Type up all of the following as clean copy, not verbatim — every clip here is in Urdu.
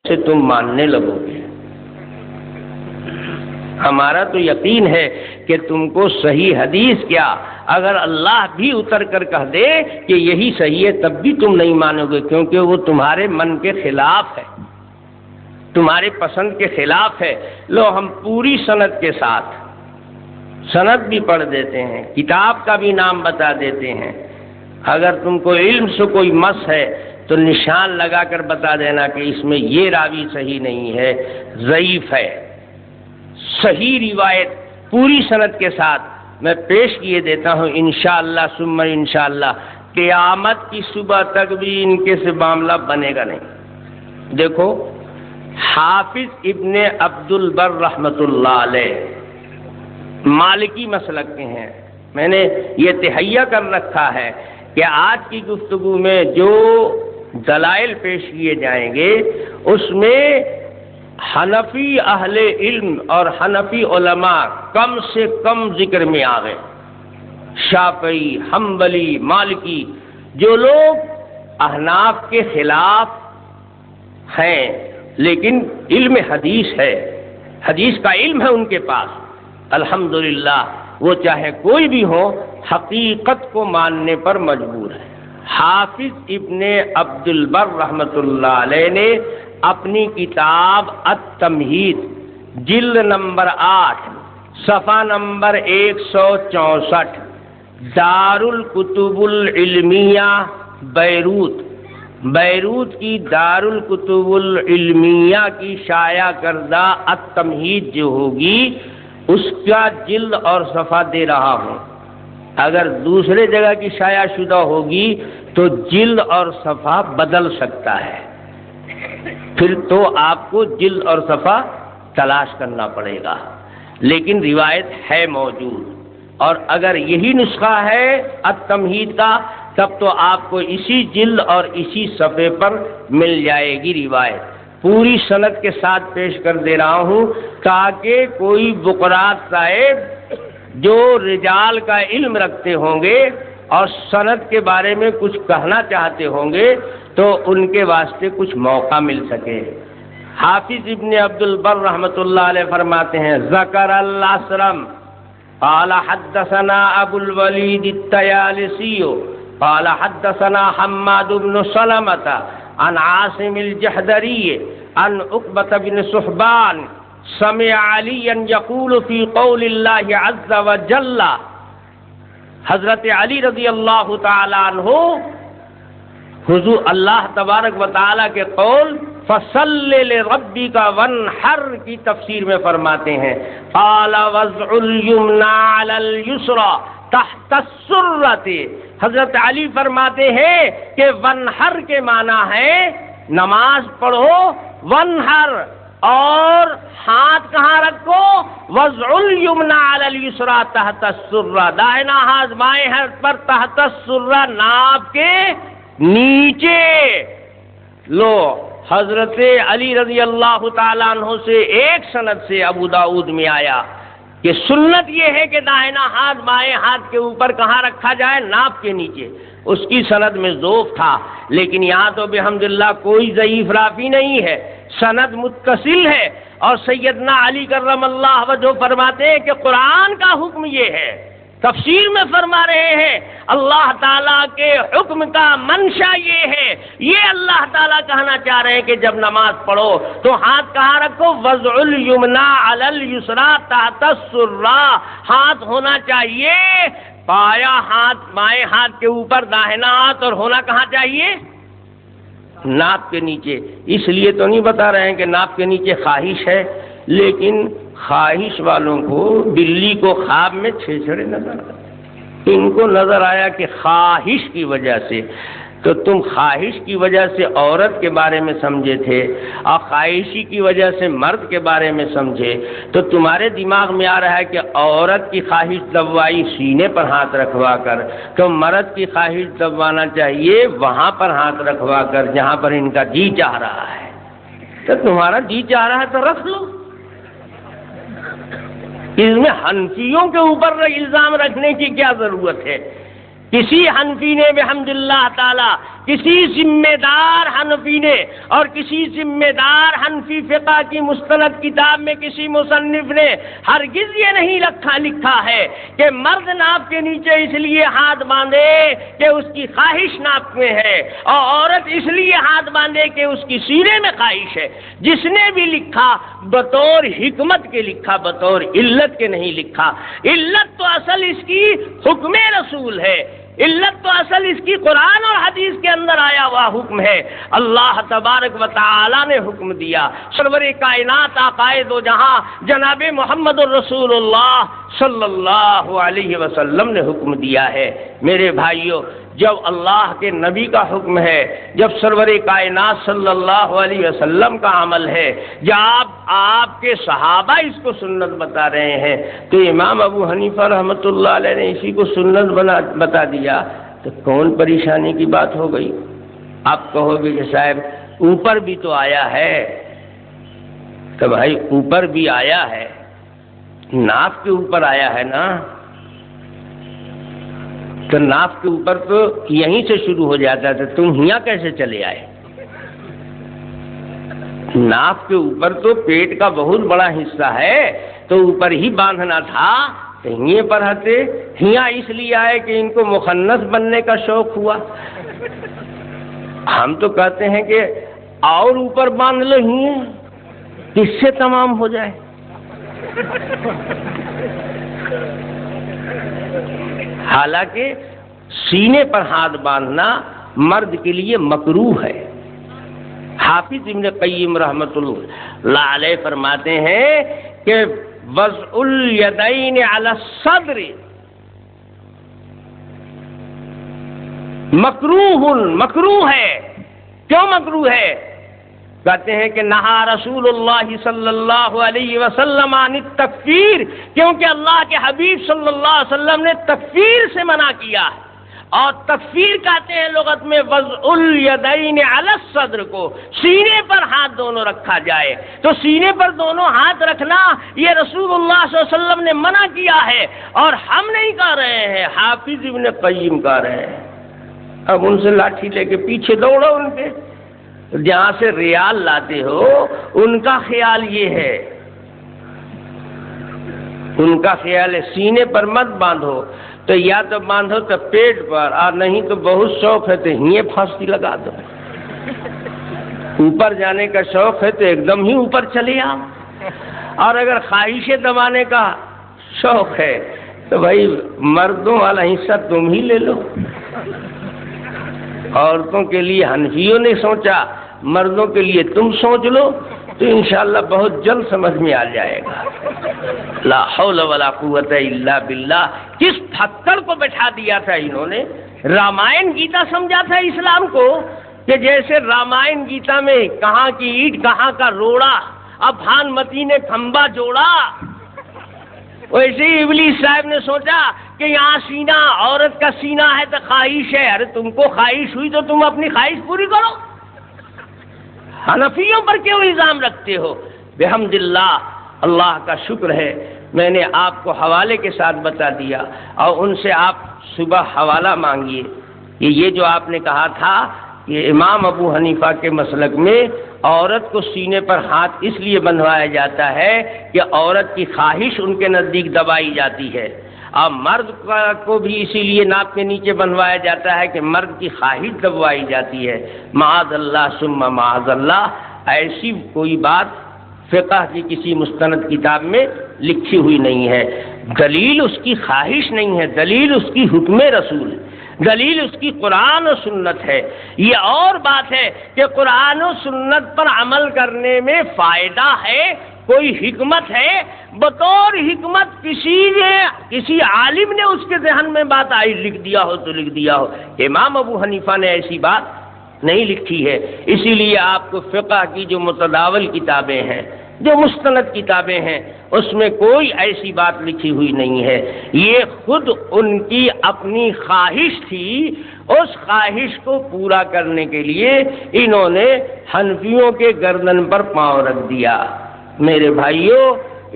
سے تم ماننے لگو گے۔ ہمارا تو یقین ہے کہ تم کو صحیح حدیث کیا، اگر اللہ بھی اتر کر کہہ دے کہ یہی صحیح ہے تب بھی تم نہیں مانو گے، کیونکہ وہ تمہارے من کے خلاف ہے، تمہارے پسند کے خلاف ہے۔ لو ہم پوری سند کے ساتھ سند بھی پڑھ دیتے ہیں، کتاب کا بھی نام بتا دیتے ہیں۔ اگر تم کو علم سے کوئی مس ہے تو نشان لگا کر بتا دینا کہ اس میں یہ راوی صحیح نہیں ہے، ضعیف ہے۔ صحیح روایت پوری سند کے ساتھ میں پیش کیے دیتا ہوں انشاءاللہ ثم انشاءاللہ، قیامت کی صبح تک بھی ان کے سے معاملہ بنے گا نہیں۔ دیکھو حافظ ابن عبد البر رحمۃ اللہ علیہ مالکی مسلک کے ہیں، میں نے یہ تہیہ کر رکھا ہے کہ آج کی گفتگو میں جو دلائل پیش کیے جائیں گے اس میں حنفی اہل علم اور حنفی علماء کم سے کم ذکر میں آ گئے۔ شافعی، حنبلی، مالکی، جو لوگ احناف کے خلاف ہیں لیکن علم حدیث ہے، حدیث کا علم ہے ان کے پاس، الحمدللہ وہ چاہے کوئی بھی ہو حقیقت کو ماننے پر مجبور ہے۔ حافظ ابن عبد البر رحمۃ اللہ علیہ نے اپنی کتاب التمہید جلد نمبر 8 صفحہ نمبر 164 دار الکتب العلمیہ بیروت کی دار الکتب العلمیہ کی شائع کردہ التمہید جو ہوگی اس کا جلد اور صفحہ دے رہا ہوں۔ اگر دوسرے جگہ کی شائع شدہ ہوگی تو جلد اور صفحہ بدل سکتا ہے، پھر تو آپ کو جلد اور صفحہ تلاش کرنا پڑے گا، لیکن روایت ہے موجود، اور اگر یہی نسخہ ہے التمہید کا تب تو آپ کو اسی جلد اور اسی صفحے پر مل جائے گی روایت۔ پوری سند کے ساتھ پیش کر دے رہا ہوں تاکہ کوئی بقرات صاحب جو رجال کا علم رکھتے ہوں گے اور سند کے بارے میں کچھ کہنا چاہتے ہوں گے تو ان کے واسطے کچھ موقع مل سکے۔ حافظ ابن عبد البر رحمۃ اللہ علیہ فرماتے ہیں ذکر الاسرم قال حدثنا ابو الولید الطیالسی قال حدثنا حماد بن سلمة عن عاصم الجحدری عن عقبة بن صحبان سمع علیا یقول فی قول اللہ عز وجل، حضرت علی رضی اللہ تعالی عنہ حضور اللہ تبارک و تعالی کے قول فصل لربک وانحر کی تفسیر میں فرماتے ہیں قال وضع الیمنى علی الیسرى تحت السرۃ، حضرت علی فرماتے ہیں کہ ونحر کے معنی ہے نماز پڑھو، ونحر اور ہاتھ کہاں رکھو، وضع الیمنى علی الیسرى تحت السرۃ، دائنا ہاتھ بائیں ہاتھ پر تحت السرۃ ناف کے نیچے۔ لو حضرت علی رضی اللہ تعالیٰ عنہ سے ایک سند سے ابو داؤد میں آیا کہ سنت یہ ہے کہ دائنا ہاتھ بائیں ہاتھ کے اوپر کہاں رکھا جائے، ناف کے نیچے۔ اس کی سند میں ضعف تھا، لیکن یہاں تو بحمداللہ کوئی ضعیف راوی نہیں ہے، سند متصل ہے، اور سیدنا علی کرم اللہ وجہہ فرماتے ہیں کہ قرآن کا حکم یہ ہے، تفسیر میں فرما رہے ہیں اللہ تعالیٰ کے حکم کا منشا یہ ہے، یہ اللہ تعالیٰ کہنا چاہ رہے ہیں کہ جب نماز پڑھو تو ہاتھ کہاں رکھو، وضع الیمنى علی الیسرى تحت السرۃ، ہاتھ ہونا چاہیے پایا ہاتھ بائیں ہاتھ کے اوپر داہنا ہاتھ، اور ہونا کہاں چاہیے، ناپ کے نیچے۔ اس لیے تو نہیں بتا رہے ہیں کہ ناپ کے نیچے خواہش ہے، لیکن خواہش والوں کو بلی کو خواب میں چھیچڑے نظر آئے، ان کو نظر آیا کہ خواہش کی وجہ سے، تو تم خواہش کی وجہ سے عورت کے بارے میں سمجھے تھے اور خواہشی کی وجہ سے مرد کے بارے میں سمجھے، تو تمہارے دماغ میں آ رہا ہے کہ عورت کی خواہش دبوائی سینے پر ہاتھ رکھوا کر، تو مرد کی خواہش دبوانا چاہیے وہاں پر ہاتھ رکھوا کر جہاں پر ان کا جی چاہ رہا ہے۔ تو تمہارا جی چاہ رہا ہے تو رکھ لو، اس میں حنفیوں کے اوپر الزام رکھنے کی کیا ضرورت ہے؟ کسی حنفی نے بحمد اللہ تعالی کسی ذمہ دار حنفی نے اور کسی ذمہ دار حنفی فقہ کی مستند کتاب میں کسی مصنف نے ہرگز یہ نہیں لکھا ہے کہ مرد ناپ کے نیچے اس لیے ہاتھ باندھے کہ اس کی خواہش ناپ میں ہے اور عورت اس لیے ہاتھ باندھے کہ اس کی سینے میں خواہش ہے۔ جس نے بھی لکھا بطور حکمت کے لکھا، بطور علت کے نہیں لکھا۔ علت تو اصل اس کی حکم رسول ہے، علت تو اصل اس کی قرآن اور حدیث کے اندر آیا ہوا حکم ہے۔ اللہ تبارک و تعالی نے حکم دیا، سرور کائنات آقائے دو جہاں جناب محمد الرسول اللہ صلی اللہ علیہ وسلم نے حکم دیا ہے۔ میرے بھائیوں، جب اللہ کے نبی کا حکم ہے، جب سرور کائنات صلی اللہ علیہ وسلم کا عمل ہے، جب آپ کے صحابہ اس کو سنت بتا رہے ہیں، تو امام ابو حنیفہ رحمۃ اللہ علیہ نے اسی کو سنت بتا دیا، تو کون پریشانی کی بات ہو گئی؟ آپ کہو گے کہ صاحب اوپر بھی تو آیا ہے، تو بھائی اوپر بھی آیا ہے، ناف کے اوپر آیا ہے نا، تو ناف کے اوپر تو یہیں سے شروع ہو جاتا تھا، تم یہاں کیسے چلے آئے؟ ناف کے اوپر تو پیٹ کا بہت بڑا حصہ ہے، تو اوپر ہی باندھنا تھا، تو یہیں پر ہتے، یہاں اس لیے آئے کہ ان کو مخنث بننے کا شوق ہوا۔ ہم تو کہتے ہیں کہ اور اوپر باندھ لو، یہیں کس سے تمام ہو جائے۔ حالانکہ سینے پر ہاتھ باندھنا مرد کے لیے مکروہ ہے۔ حافظ ابن قیم رحمۃ اللہ علیہ فرماتے ہیں کہ وضع الیدین علی الصدر مکروہ ہے۔ کیوں مکروہ ہے؟ کہتے ہیں کہ نہا رسول اللہ صلی اللہ علیہ وسلم عن التکفیر، کیونکہ اللہ کے حبیب صلی اللہ علیہ وسلم نے تکفیر سے منع کیا ہے۔ اور تکفیر کہتے ہیں لغت میں وضع الیدین علی الصدر کو، سینے پر ہاتھ دونوں رکھا جائے، تو سینے پر دونوں ہاتھ رکھنا یہ رسول اللہ صلی اللہ علیہ وسلم نے منع کیا ہے، اور ہم نہیں کہہ رہے ہیں، حافظ ابن قیم کہہ رہے ہیں۔ اب ان سے لاٹھی لے کے پیچھے دوڑو ان کے، جہاں سے ریال لاتے ہو ان کا خیال یہ ہے، ان کا خیال ہے سینے پر مت باندھو، تو یا تو باندھو تو پیٹ پر، اور نہیں تو بہت شوق ہے تو یہیں پھانسی لگا دو۔ اوپر جانے کا شوق ہے تو ایک دم ہی اوپر چلے آؤ، اور اگر خواہش دبانے کا شوق ہے تو بھائی مردوں والا حصہ تم ہی لے لو۔ عورتوں کے لیے حنفیوں نے سوچا، مردوں کے لیے تم سوچ لو، تو انشاءاللہ بہت جلد سمجھ میں آ جائے گا۔ لا حول ولا قوت الا باللہ۔ کس پھکڑ کو بٹھا دیا تھا انہوں نے؟ رامائن گیتا سمجھا تھا اسلام کو، کہ جیسے رامائن گیتا میں کہاں کی اینٹ کہاں کا روڑا، اب بھانمتی نے کھمبا جوڑا، ویسے ہی ابلیس صاحب نے سوچا کہ یہاں سینہ، عورت کا سینہ ہے تو خواہش ہے، ارے تم کو خواہش ہوئی تو تم اپنی خواہش پوری کرو، حنفیوں پر کیوں الزام رکھتے ہو؟ بحمد اللہ، اللہ کا شکر ہے میں نے آپ کو حوالے کے ساتھ بتا دیا، اور ان سے آپ صبح حوالہ مانگیے۔ یہ جو آپ نے کہا تھا کہ امام ابو حنیفہ کے مسلک میں عورت کو سینے پر ہاتھ اس لیے بندھوایا جاتا ہے کہ عورت کی خواہش ان کے نزدیک دبائی جاتی ہے، اور مرد کو بھی اسی لیے ناپ کے نیچے بندھوایا جاتا ہے کہ مرد کی خواہش دبوائی جاتی ہے۔ معاذ اللہ ثم معاذ اللہ، ایسی کوئی بات فقہ کی کسی مستند کتاب میں لکھی ہوئی نہیں ہے۔ دلیل اس کی خواہش نہیں ہے، دلیل اس کی حکم رسول ہے، دلیل اس کی قرآن و سنت ہے۔ یہ اور بات ہے کہ قرآن و سنت پر عمل کرنے میں فائدہ ہے، کوئی حکمت ہے، بطور حکمت کسی عالم نے اس کے ذہن میں بات آئی، لکھ دیا ہو تو لکھ دیا ہو۔ امام ابو حنیفہ نے ایسی بات نہیں لکھی ہے، اسی لیے آپ کو فقہ کی جو متداول کتابیں ہیں، جو مستند کتابیں ہیں، اس میں کوئی ایسی بات لکھی ہوئی نہیں ہے۔ یہ خود ان کی اپنی خواہش تھی، اس خواہش کو پورا کرنے کے لیے انہوں نے حنفیوں کے گردن پر پاؤں رکھ دیا۔ میرے بھائیوں،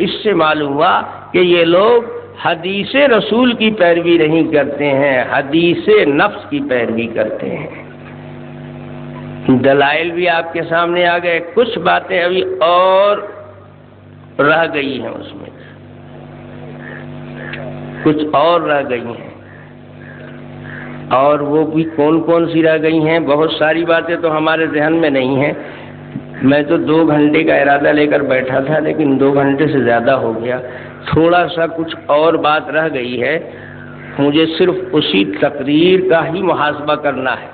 اس سے معلوم ہوا کہ یہ لوگ حدیث رسول کی پیروی نہیں کرتے ہیں، حدیث نفس کی پیروی کرتے ہیں۔ دلائل بھی آپ کے سامنے آ گئے، کچھ باتیں ابھی اور رہ گئی ہیں، اس میں کچھ اور رہ گئی ہیں، اور وہ بھی کون کون سی رہ گئی ہیں؟ بہت ساری باتیں تو ہمارے ذہن میں نہیں ہیں. میں تو 2 گھنٹے کا ارادہ لے کر بیٹھا تھا، لیکن 2 گھنٹے سے زیادہ ہو گیا. تھوڑا سا کچھ اور بات رہ گئی ہے، مجھے صرف اسی تقریر کا ہی محاسبہ کرنا ہے.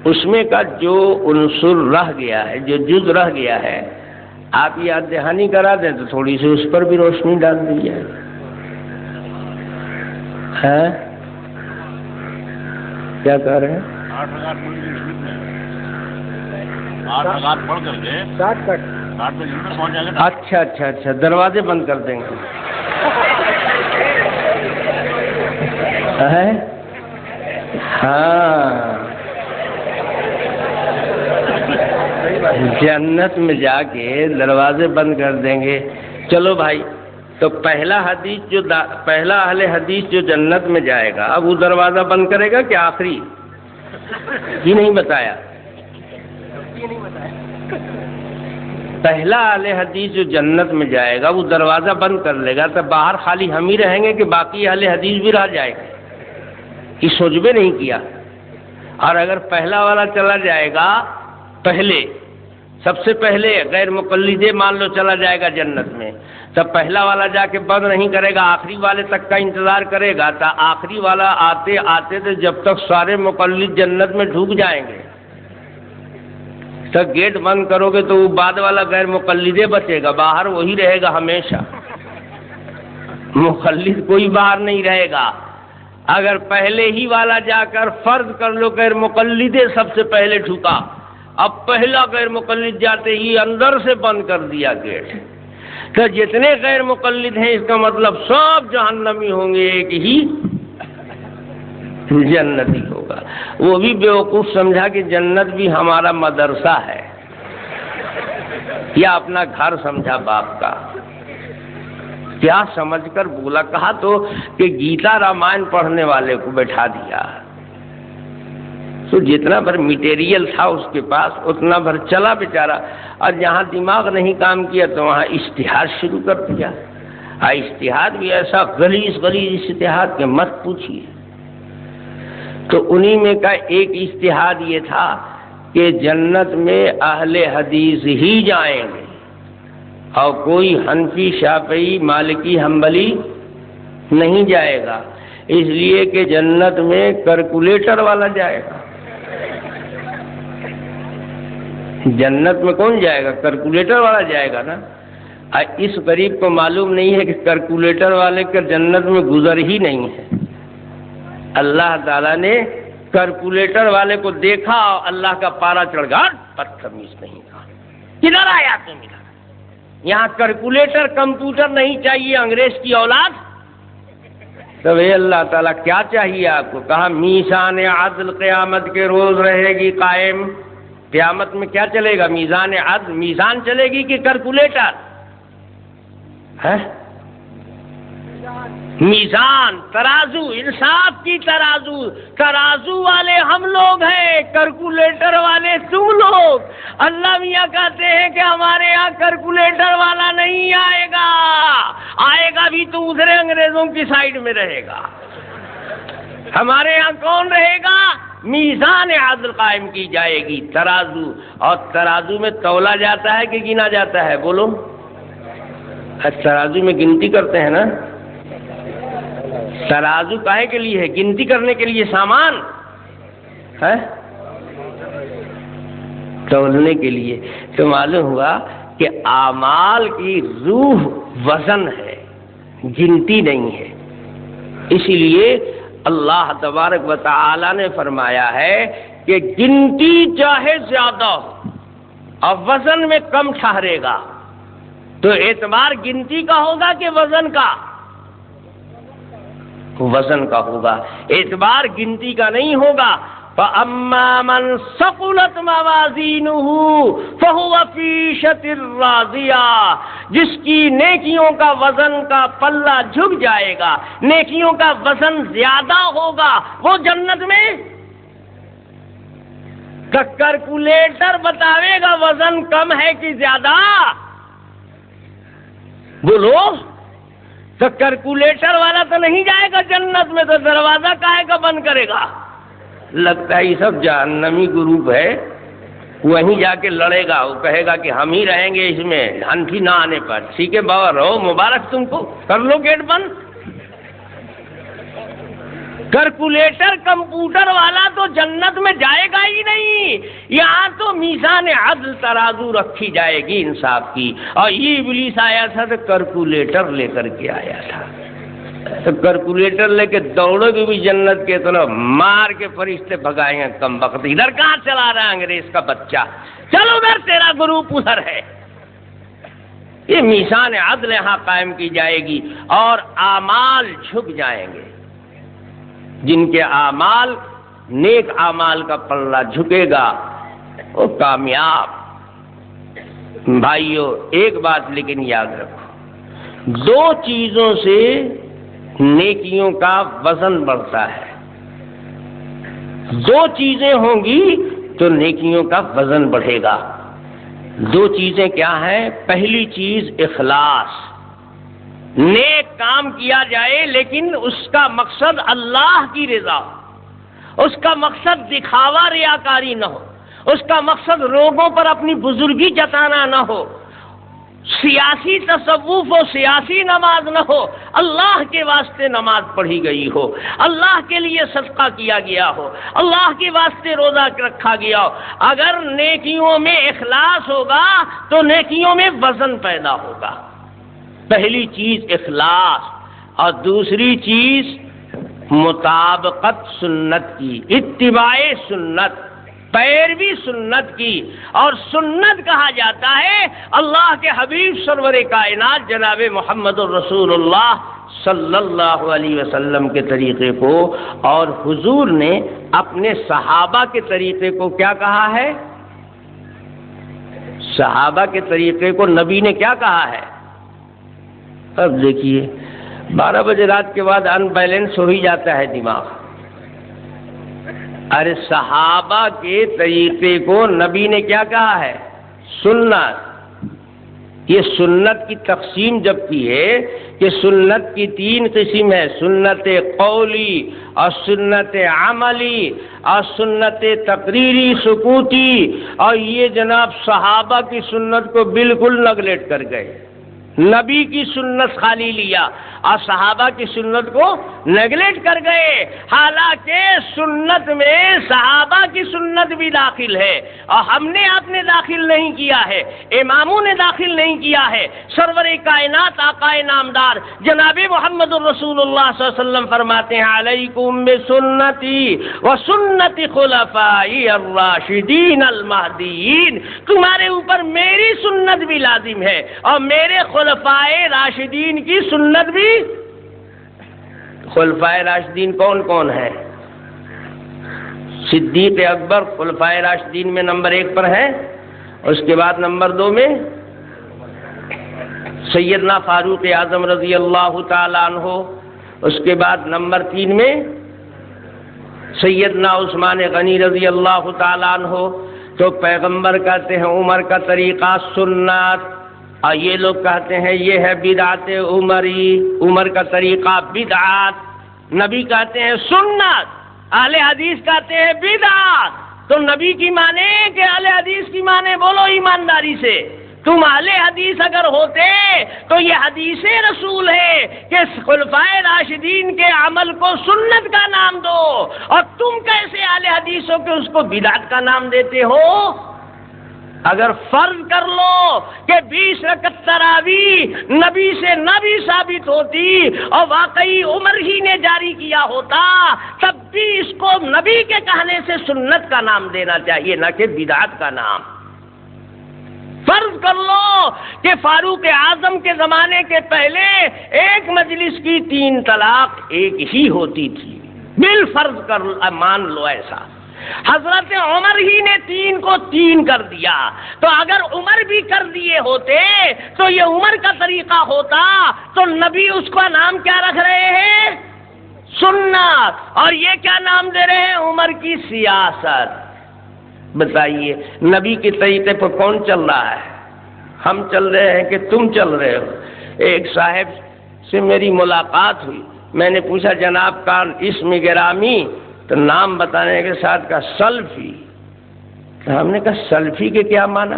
اس میں کا جو عنصر رہ گیا ہے، جو جز رہ گیا ہے، آپ یاد دہانی کرا دیں تو تھوڑی سی اس پر بھی روشنی ڈال دی جائے. ہے کیا کہہ رہے ہیں؟ 8 پڑھ کر کے 60 پہ پہنچ جائے گا. اچھا، دروازے بند کر دیں گے. ہاں، جنت میں جا کے دروازے بند کر دیں گے. چلو بھائی، تو پہلا اہل حدیث جو جنت میں جائے گا، اب وہ دروازہ بند کرے گا کہ آخری؟ یہ نہیں بتایا. پہلا اہل حدیث جو جنت میں جائے گا وہ دروازہ بند کر لے گا، تو باہر خالی ہم ہی رہیں گے کہ باقی اہل حدیث بھی رہ جائے گا؟ یہ سوچ بھی نہیں کیا. اور اگر پہلا والا چلا جائے گا، سب سے پہلے غیر مقلد مان لو چلا جائے گا جنت میں، تب پہلا والا جا کے بند نہیں کرے گا، آخری والے تک کا انتظار کرے گا. تا آخری والا آتے آتے تو جب تک سارے مقلد جنت میں ڈھوک جائیں گے، تب گیٹ بند کرو گے تو وہ بعد والا غیر مقلد بچے گا، باہر وہی رہے گا ہمیشہ. مقلد کوئی باہر نہیں رہے گا. اگر پہلے ہی والا جا کر فرض کر لو غیر مقلد سب سے پہلے ڈھکا، اب پہلا غیر مقلد جاتے ہی اندر سے بند کر دیا گیٹ، تو جتنے غیر مقلد ہیں اس کا مطلب سب جہنمی ہوں گے، ایک ہی جنتی ہوگا. وہ بھی بیوقوف سمجھا کہ جنت بھی ہمارا مدرسہ ہے، یا اپنا گھر سمجھا باپ کا. کیا سمجھ کر بولا؟ کہا تو کہ گیتا رامائن پڑھنے والے کو بیٹھا دیا، تو جتنا بھر میٹیریل تھا اس کے پاس اتنا بھر چلا بیچارہ، اور جہاں دماغ نہیں کام کیا تو وہاں اجتہاد شروع کر دیا. اجتہاد بھی ایسا غلیظ اجتہاد کہ مت پوچھیے. تو انہی میں کا ایک اجتہاد یہ تھا کہ جنت میں اہل حدیث ہی جائیں گے، اور کوئی حنفی، شافعی، مالکی، حنبلی نہیں جائے گا، اس لیے کہ جنت میں کیلکولیٹر والا جائے گا. جنت میں کون جائے گا؟ کیلکولیٹر والا جائے گا نا. اس غریب کو معلوم نہیں ہے کہ کیلکولیٹر والے کا جنت میں گزر ہی نہیں ہے. اللہ تعالیٰ نے کیلکولیٹر والے کو دیکھا اور اللہ کا پارا چڑھ گیا، بدتمیز نہیں تھا، کدھر آیا تو ملا. یہاں کیلکولیٹر کمپیوٹر نہیں چاہیے، انگریز کی اولاد. تب اللہ تعالیٰ کیا چاہیے آپ کو؟ کہا میزان عدل قیامت کے روز رہے گی قائم. قیامت میں کیا چلے گا؟ میزان عدل. میزان چلے گی کہ کیلکولیٹر ہے؟ میزان، ترازو، انصاف کی ترازو والے ہم لوگ ہیں، کیلکولیٹر والے تم لوگ. اللہ میاں کہتے ہیں کہ ہمارے یہاں کیلکولیٹر والا نہیں آئے گا، آئے گا بھی تو دوسرے انگریزوں کی سائڈ میں رہے گا. ہمارے یہاں کون رہے گا؟ میزان عدل قائم کی جائے گی، ترازو. اور ترازو میں تولا جاتا ہے کہ گنا جاتا ہے؟ بولو. ترازو میں گنتی کرتے ہیں نا. ترازو کاہے کے لیے ہے؟ گنتی کرنے کے لیے سامان ہے، تولنے کے لیے. تو معلوم ہوا کہ اعمال کی روح وزن ہے، گنتی نہیں ہے. اسی لیے اللہ تبارک و تعالی نے فرمایا ہے کہ گنتی چاہے زیادہ ہو اور وزن میں کم ٹھہرے گا، تو اعتبار گنتی کا ہوگا کہ وزن کا؟ وزن کا ہوگا، اعتبار گنتی کا نہیں ہوگا. فَأَمَّا مَنْ ثَقُلَتْ مَوَازِينُهُ فَهُوَ فِي عِيشَةٍ رَاضِيَةٍ. جس کی نیکیوں کا وزن کا پلہ جھک جائے گا، نیکیوں کا وزن زیادہ ہوگا، وہ جنت میں تو کیلکولیٹر بتاوے گا وزن کم ہے کہ زیادہ؟ بولو، تو کیلکولیٹر والا تو نہیں جائے گا جنت میں، تو دروازہ کاہے کا بند کرے گا؟ لگتا ہے یہ سب جہنمی گروپ ہے، وہیں جا کے لڑے گا، وہ کہے گا کہ ہم ہی رہیں گے اس میں ہنفی نہ آنے پر۔ ٹھیک ہے بابا، رہو، مبارک تم کو، کر لو گیٹ بند۔ کیلکولیٹر کمپیوٹر والا تو جنت میں جائے گا ہی نہیں، یہاں تو میزان عدل ترازو رکھی جائے گی انصاف کی۔ اور یہ ابلیس آیا تھا تو کیلکولیٹر لے کر کے آیا تھا، تو کیلکولیٹر لے کے دوڑو گے بھی جنت کے طرف، مار کے فرشتے بھگائیں گے کم وقت۔ ادھر کہاں چلا رہا ہے انگریز کا بچہ، چل ادھر، تیرا گروپ ادھر ہے۔ یہ میزان عدل یہاں قائم کی جائے گی، اور اعمال جھک جائیں گے۔ جن کے اعمال، نیک اعمال کا پلہ جھکے گا وہ کامیاب۔ بھائیو ایک بات لیکن یاد رکھو، دو چیزوں سے نیکیوں کا وزن بڑھتا ہے۔ دو چیزیں ہوں گی تو نیکیوں کا وزن بڑھے گا۔ دو چیزیں کیا ہیں؟ پہلی چیز اخلاص، نیک کام کیا جائے لیکن اس کا مقصد اللہ کی رضا، اس کا مقصد دکھاوا ریاکاری نہ ہو، اس کا مقصد لوگوں پر اپنی بزرگی جتانا نہ ہو، سیاسی تصوف و سیاسی نماز نہ ہو، اللہ کے واسطے نماز پڑھی گئی ہو، اللہ کے لیے صدقہ کیا گیا ہو، اللہ کے واسطے روزہ رکھا گیا ہو۔ اگر نیکیوں میں اخلاص ہوگا تو نیکیوں میں وزن پیدا ہوگا۔ پہلی چیز اخلاص، اور دوسری چیز مطابقت سنت کی، اتباع سنت، پیروی سنت کی۔ اور سنت کہا جاتا ہے اللہ کے حبیب سرور کائنات جناب محمد الرسول اللہ صلی اللہ علیہ وسلم کے طریقے کو، اور حضور نے اپنے صحابہ کے طریقے کو کیا کہا ہے؟ صحابہ کے طریقے کو نبی نے کیا کہا ہے؟ اب دیکھیے 12 بجے رات کے بعد ان بیلنس ہو ہی جاتا ہے دماغ۔ ارے صحابہ کے طریقے کو نبی نے کیا کہا ہے؟ سنت۔ یہ سنت کی تقسیم جب کی ہے کہ سنت کی 3 قسم ہے، سنت قولی اور سنت عملی اور سنت تقریری سکوتی، اور یہ جناب صحابہ کی سنت کو بالکل نگلیکٹ کر گئے، نبی کی سنت خالی لیا اور صحابہ کی سنت کو نیگلیکٹ کر گئے۔ حالانکہ سنت میں صحابہ کی سنت بھی داخل ہے، اور ہم نے آپ نے داخل نہیں کیا ہے، اماموں نے داخل نہیں کیا ہے۔ سرور کائنات آقا نامدار جناب محمد الرسول اللہ صلی اللہ علیہ وسلم فرماتے ہیں علیکم بسنتی و سنت خلفائی الراشدین المہدیین، تمہارے اوپر میری سنت بھی لازم ہے اور میرے خلفائے راشدین کی سنت بھی۔ خلفائے راشدین کون کون ہے؟ صدیق اکبر خلفائے راشدین میں نمبر 1 پر ہے، اس کے بعد نمبر 2 میں سیدنا فاروق اعظم رضی اللہ تعالی عنہ، اس کے بعد نمبر 3 میں سیدنا عثمان غنی رضی اللہ تعالی عنہ۔ تو پیغمبر کہتے ہیں عمر کا طریقہ سنت، اور یہ لوگ کہتے ہیں یہ ہے بدعت عمری، عمر کا طریقہ بدعت، نبی کہتے ہیں سنت، اہل حدیث کہتے ہیں بدعت۔ تو نبی کی مانے کہ اہل حدیث کی مانے؟ بولو ایمانداری سے، تم اہل حدیث اگر ہوتے تو یہ حدیث رسول ہے کہ خلفائے راشدین کے عمل کو سنت کا نام دو، اور تم کیسے اہل حدیث ہو کہ اس کو بدعت کا نام دیتے ہو؟ اگر فرض کر لو کہ 20 رکعت تراویح نبی سے نہ بھی ثابت ہوتی اور واقعی عمر ہی نے جاری کیا ہوتا، تب بھی اس کو نبی کے کہنے سے سنت کا نام دینا چاہیے، نہ کہ بدعت کا نام۔ فرض کر لو کہ فاروق اعظم کے زمانے کے پہلے ایک مجلس کی 3 طلاق ایک ہی ہوتی تھی، بالفرض کر مان لو ایسا، حضرت عمر ہی نے 3 کو 3 کر دیا، تو اگر عمر بھی کر دیے ہوتے تو یہ عمر کا طریقہ ہوتا، تو نبی اس کا نام کیا رکھ رہے ہیں؟ سنت، اور یہ کیا نام دے رہے ہیں؟ عمر کی سیاست۔ بتائیے نبی کے طریقے پر کون چل رہا ہے؟ ہم چل رہے ہیں کہ تم چل رہے ہو؟ ایک صاحب سے میری ملاقات ہوئی، میں نے پوچھا جناب کا اسم گرامی، تو نام بتانے کے ساتھ کہا سلفی۔ تو ہم نے کہا سلفی کے کیا معنی؟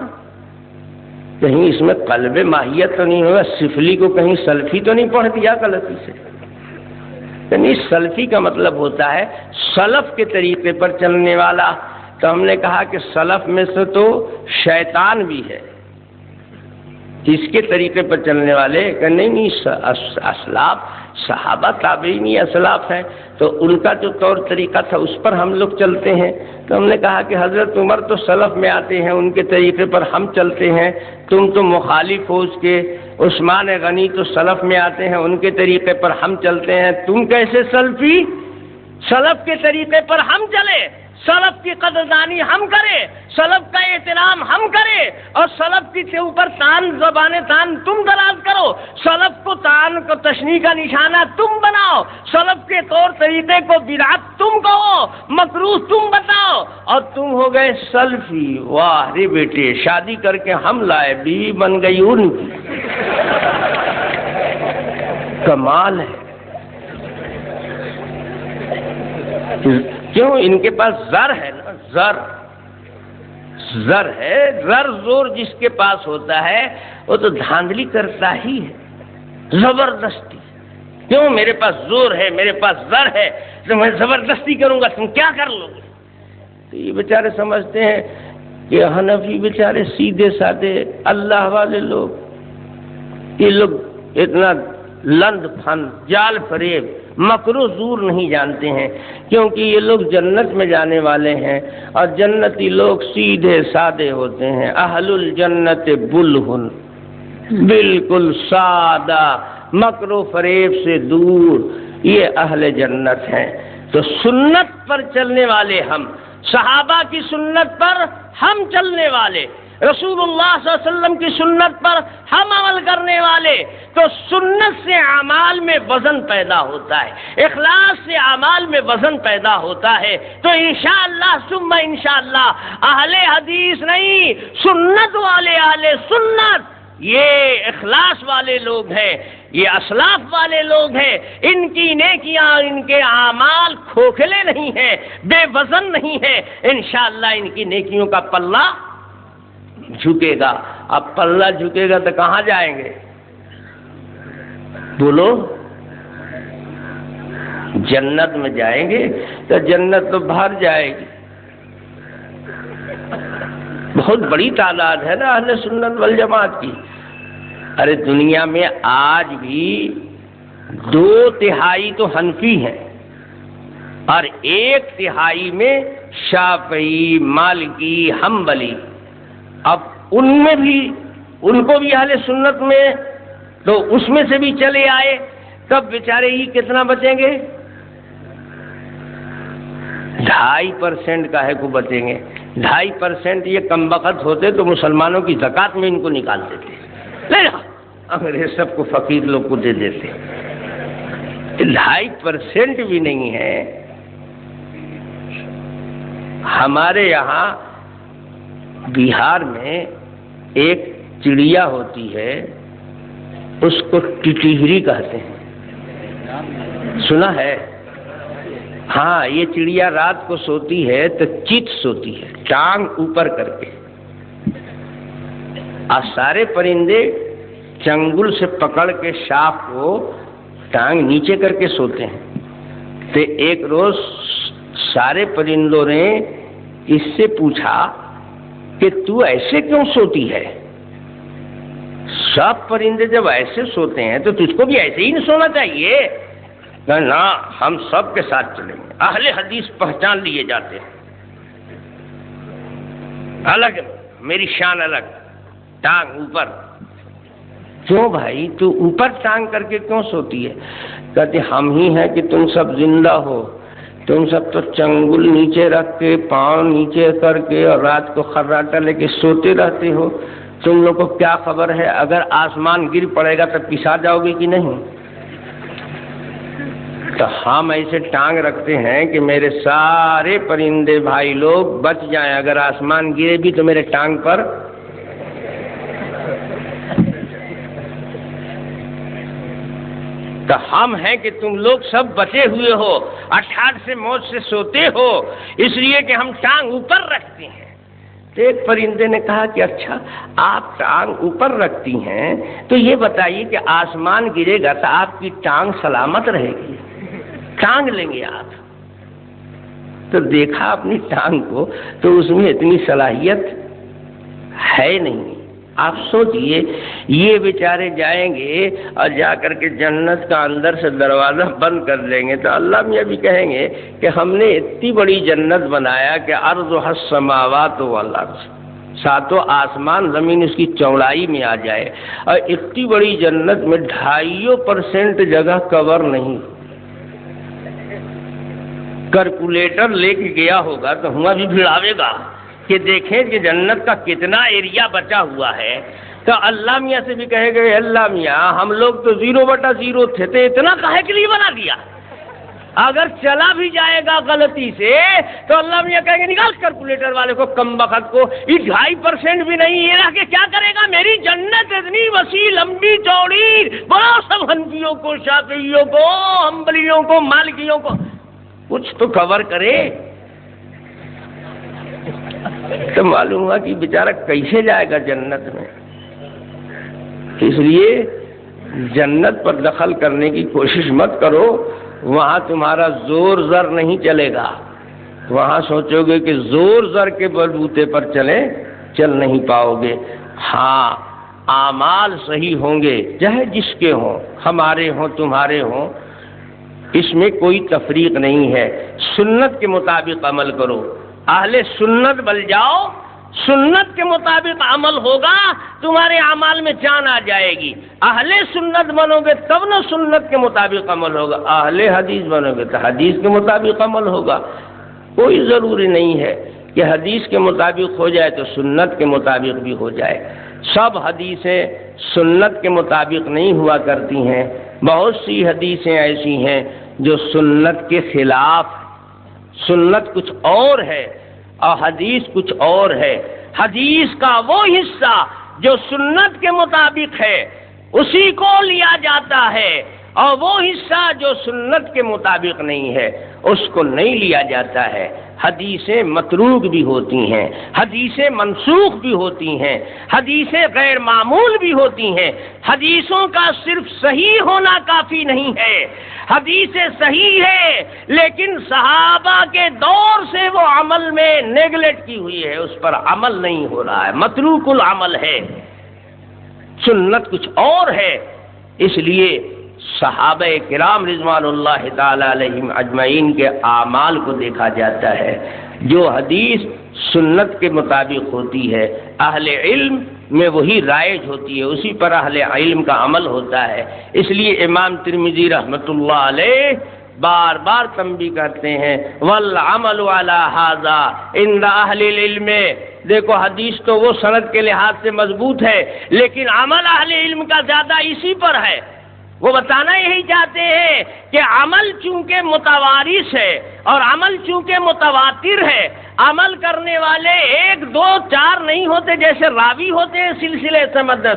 کہیں اس میں قلب ماہیت تو نہیں ہوگا، سفلی کو کہیں سلفی تو نہیں پڑھ دیا غلطی سے؟ یعنی سلفی کا مطلب ہوتا ہے سلف کے طریقے پر چلنے والا۔ تو ہم نے کہا کہ سلف میں سے تو شیطان بھی ہے، اس کے طریقے پر چلنے والے کہ نہیں اسلاف صحابہ تابعین اسلاف ہیں، تو ان کا جو طور طریقہ تھا اس پر ہم لوگ چلتے ہیں۔ تو ہم نے کہا کہ حضرت عمر تو سلف میں آتے ہیں، ان کے طریقے پر ہم چلتے ہیں، تم تو مخالف ہو اس کے۔ عثمان غنی تو سلف میں آتے ہیں، ان کے طریقے پر ہم چلتے ہیں، تم کیسے سلفی؟ سلف کے طریقے پر ہم چلے، سلف کی قدردانی ہم کریں، سلف کا احترام ہم کریں، اور سلف کے اوپر تان زبان تان تم دراز کرو، سلف کو تان کو تشنیع کا نشانہ تم بناؤ، سلف کے طور طریقے کو بدعت تم کہو، مکروہ تم بتاؤ، اور تم ہو گئے سلفی۔ واہ رے بیٹے، شادی کر کے ہم لائے، بیوی بن گئی ان کی، کمال ہے۔ کیوں؟ ان کے پاس زر ہے نا، زر ہے، زر زور جس کے پاس ہوتا ہے وہ تو دھاندلی کرتا ہی ہے، زبردستی۔ کیوں؟ میرے پاس زور ہے، میرے پاس زر ہے، تو میں زبردستی کروں گا، تم کیا کر لو گے؟ تو یہ بیچارے سمجھتے ہیں کہ حنفی بیچارے سیدھے سادے اللہ والے لوگ، یہ لوگ اتنا لند پھند جال فریب مکر زور نہیں جانتے ہیں، کیونکہ یہ لوگ جنت میں جانے والے ہیں، اور جنتی لوگ سیدھے سادے ہوتے ہیں۔ اہل الجنت بلہن، بالکل سادہ، مکر و فریب سے دور، یہ اہل جنت ہیں۔ تو سنت پر چلنے والے ہم، صحابہ کی سنت پر ہم چلنے والے، رسول اللہ صلی اللہ علیہ وسلم کی سنت پر ہم عمل کرنے والے، تو سنت سے اعمال میں وزن پیدا ہوتا ہے، اخلاص سے اعمال میں وزن پیدا ہوتا ہے۔ تو انشاءاللہ ثم انشاءاللہ اہل حدیث نہیں، سنت والے اہل سنت، یہ اخلاص والے لوگ ہیں، یہ اسلاف والے لوگ ہیں، ان کی نیکیاں، ان کے اعمال کھوکھلے نہیں ہیں، بے وزن نہیں ہیں، انشاءاللہ ان کی نیکیوں کا پلہ جھکے گا۔ اب پلہ جھکے گا تو کہاں جائیں گے؟ بولو، جنت میں جائیں گے، تو جنت تو باہر جائے گی۔ بہت بڑی تعداد ہے نا اہل سنت والجماعت کی۔ ارے دنیا میں آج بھی 2/3 تو حنفی ہیں، اور 1/3 میں شافعی، مالکی، حنبلی۔ اب ان میں بھی، ان کو بھی اہل سنت میں، تو اس میں سے بھی چلے آئے، تب بیچارے یہ کتنا بچیں گے؟ 2.5% کا ہے کو بچیں گے۔ 2.5% یہ کم بخت ہوتے تو مسلمانوں کی زکوٰۃ میں ان کو نکال دیتے، لے جا انگریز سب کو فقیر لوگ کو دے دیتے۔ 2.5% بھی نہیں ہے۔ ہمارے یہاں بہار میں ایک چڑیا ہوتی ہے، اس کو ٹٹیہری کہتے ہیں، سنا ہے؟ ہاں، یہ چڑیا رات کو سوتی ہے تو چت سوتی ہے، ٹانگ اوپر کر کے، اور سارے پرندے چنگل سے پکڑ کے شاخ کو ٹانگ نیچے کر کے سوتے ہیں۔ تو ایک روز سارے پرندوں نے اس سے پوچھا کہ تو ایسے کیوں سوتی ہے؟ سب پرندے جب ایسے سوتے ہیں تو تجھ کو بھی ایسے ہی نہیں سونا چاہیے؟ نہ، ہم سب کے ساتھ چلیں گے، اہل حدیث پہچان لیے جاتے ہیں، الگ میری شان الگ، ٹانگ اوپر۔ کیوں بھائی تو اوپر ٹانگ کر کے کیوں سوتی ہے؟ کہتے ہم ہی ہیں کہ تم سب زندہ ہو، تم سب تو چنگل نیچے رکھ کے، پاؤں نیچے کر کے، اور رات کو خراٹا لے کے سوتے رہتے ہو۔ تم لوگ کو کیا خبر ہے اگر آسمان گر پڑے گا تو پسا جاؤ گے کہ نہیں؟ تو ہم ایسے ٹانگ رکھتے ہیں کہ میرے سارے پرندے بھائی لوگ بچ جائیں، اگر آسمان گرے بھی تو میرے ٹانگ پر تو ہم ہیں کہ تم لوگ سب بچے ہوئے ہو، 68 سے موت سے سوتے ہو، اس لیے کہ ہم ٹانگ اوپر رکھتے ہیں۔ تو ایک پرندے نے کہا کہ اچھا آپ ٹانگ اوپر رکھتی ہیں تو یہ بتائیے کہ آسمان گرے گا تو آپ کی ٹانگ سلامت رہے گی، ٹانگ لیں گے آپ؟ تو دیکھا اپنی ٹانگ کو تو اس میں اتنی صلاحیت ہے نہیں۔ آپ سوچئے یہ بیچارے جائیں گے اور جا کر کے جنت کا اندر سے دروازہ بند کر دیں گے تو اللہ میاں بھی کہیں گے کہ ہم نے اتنی بڑی جنت بنایا کہ ارضھا السماوات والارض، ساتوں آسمان زمین اس کی چوڑائی میں آ جائے، اور اتنی بڑی جنت میں 2.5% جگہ کور نہیں۔ کیلکولیٹر لے کے گیا ہوگا تو ہوا بھی بھیڑاوے گا کہ دیکھیں کہ جنت کا کتنا ایریا بچا ہوا ہے۔ تو اللہ میاں سے بھی کہے گئے اللہ میاں ہم لوگ تو 0/0 تھے تو اتنا کاہے کے لیے بنا دیا؟ اگر چلا بھی جائے گا غلطی سے تو اللہ میاں کہیں گے نکال کیلکولیٹر والے کو، کم بخت کو، یہ 2.5% بھی نہیں، یہ رہ کے کیا کرے گا؟ میری جنت اتنی وسیع لمبی چوڑی، بڑا سب حنفیوں کو، شافعیوں کو، حنبلیوں کو، مالکیوں کو، کچھ تو کور کرے۔ تو معلوم ہوا کہ بیچارہ کیسے جائے گا جنت میں۔ اس لیے جنت پر دخل کرنے کی کوشش مت کرو، وہاں تمہارا زور زر نہیں چلے گا، وہاں سوچو گے کہ زور زر کے بلبوتے پر چل نہیں پاؤ گے۔ ہاں اعمال صحیح ہوں گے چاہے جس کے ہوں، ہمارے ہوں تمہارے ہوں، اس میں کوئی تفریق نہیں ہے۔ سنت کے مطابق عمل کرو، اہل سنت بن جاؤ، سنت کے مطابق عمل ہوگا، تمہارے اعمال میں جان آ جائے گی۔ اہل سنت بنو گے تب نہ سنت کے مطابق عمل ہوگا، اہل حدیث بنو گے تو حدیث کے مطابق عمل ہوگا۔ کوئی ضروری نہیں ہے کہ حدیث کے مطابق ہو جائے تو سنت کے مطابق بھی ہو جائے۔ سب حدیثیں سنت کے مطابق نہیں ہوا کرتی ہیں، بہت سی حدیثیں ایسی ہیں جو سنت کے خلاف، سنت کچھ اور ہے اور حدیث کچھ اور ہے۔ حدیث کا وہ حصہ جو سنت کے مطابق ہے اسی کو لیا جاتا ہے، اور وہ حصہ جو سنت کے مطابق نہیں ہے اس کو نہیں لیا جاتا ہے۔ حدیثیں متروک بھی ہوتی ہیں، حدیثیں منسوخ بھی ہوتی ہیں، حدیثیں غیر معمول بھی ہوتی ہیں۔ حدیثوں کا صرف صحیح ہونا کافی نہیں ہے، حدیثیں صحیح ہے لیکن صحابہ کے دور سے وہ عمل میں نیگلیکٹ کی ہوئی ہے، اس پر عمل نہیں ہو رہا ہے، متروک العمل ہے۔ سنت کچھ اور ہے، اس لیے صحابہ کرام رضوان اللہ تعالی علیہم اجمعین کے اعمال کو دیکھا جاتا ہے۔ جو حدیث سنت کے مطابق ہوتی ہے اہل علم میں وہی رائج ہوتی ہے، اسی پر اہل علم کا عمل ہوتا ہے۔ اس لیے امام ترمذی رحمۃ اللہ علیہ بار بار تنبیہ کرتے ہیں والعمل علی ھذا عند اہل العلم۔ دیکھو حدیث تو وہ سند کے لحاظ سے مضبوط ہے لیکن عمل اہل علم کا زیادہ اسی پر ہے۔ وہ بتانا یہی چاہتے ہیں کہ عمل چونکہ متوارث ہے اور عمل چونکہ متواتر ہے، عمل کرنے والے 1 2 4 نہیں ہوتے جیسے راوی ہوتے ہیں سلسلے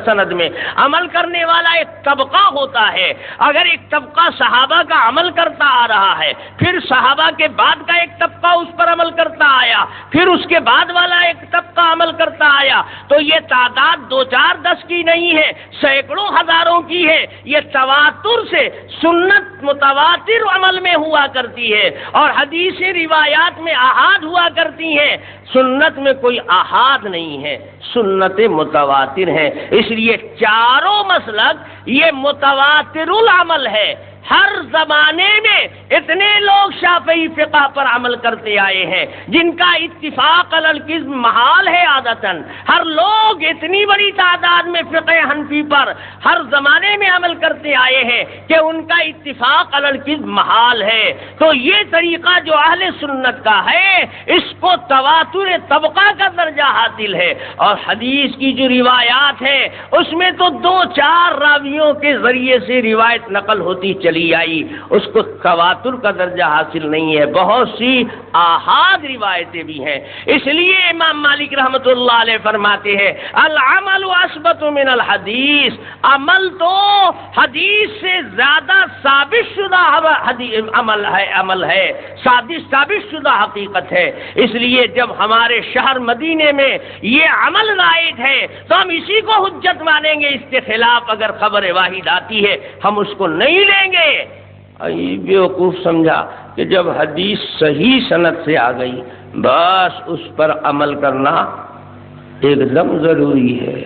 سند میں، عمل کرنے والا ایک طبقہ ہوتا ہے۔ اگر ایک طبقہ صحابہ کا عمل کرتا آ رہا ہے، پھر صحابہ کے بعد کا ایک طبقہ اس پر عمل کرتا آیا، پھر اس کے بعد والا ایک طبقہ عمل کرتا آیا، تو یہ تعداد 2 4 10 کی نہیں ہے، سینکڑوں ہزاروں کی ہے۔ یہ تواتر سے سنت متواتر عمل میں ہوا کرتی ہے اور حدیث روایات میں احاد ہوا کرتی ہیں۔ سنت میں کوئی احاد نہیں ہے، سنت متواتر ہیں۔ اس لیے چاروں مسلک یہ متواتر العمل ہے۔ ہر زمانے میں اتنے لوگ شافعی فقہ پر عمل کرتے آئے ہیں جن کا اتفاق علی القسم محال ہے عادتاً۔ ہر لوگ اتنی بڑی تعداد میں فقہ حنفی پر ہر زمانے میں عمل کرتے آئے ہیں کہ ان کا اتفاق علی القسم محال ہے۔ تو یہ طریقہ جو اہل سنت کا ہے اس کو تواتر طبقہ کا درجہ حاصل ہے، اور حدیث کی جو روایات ہے اس میں تو 2 4 راویوں کے ذریعے سے روایت نقل ہوتی چلی چلی آئی، اس کو تواتر کا درجہ حاصل نہیں ہے، بہت سی آحاد روایتیں بھی ہیں۔ اس لیے امام مالک رحمۃ اللہ علیہ فرماتے ہیں العمل اثبت من الحدیث، عمل تو حدیث سے زیادہ ثابت شدہ عمل ہے، ثابت شدہ حقیقت ہے۔ اس لیے جب ہمارے شہر مدینے میں یہ عمل رائج ہے تو ہم اسی کو حجت مانیں گے، اس کے خلاف اگر خبر واحد آتی ہے ہم اس کو نہیں لیں گے۔ بیوقوف سمجھا کہ جب حدیث صحیح سند سے آ گئی بس اس پر عمل کرنا ایک دم ضروری ہے،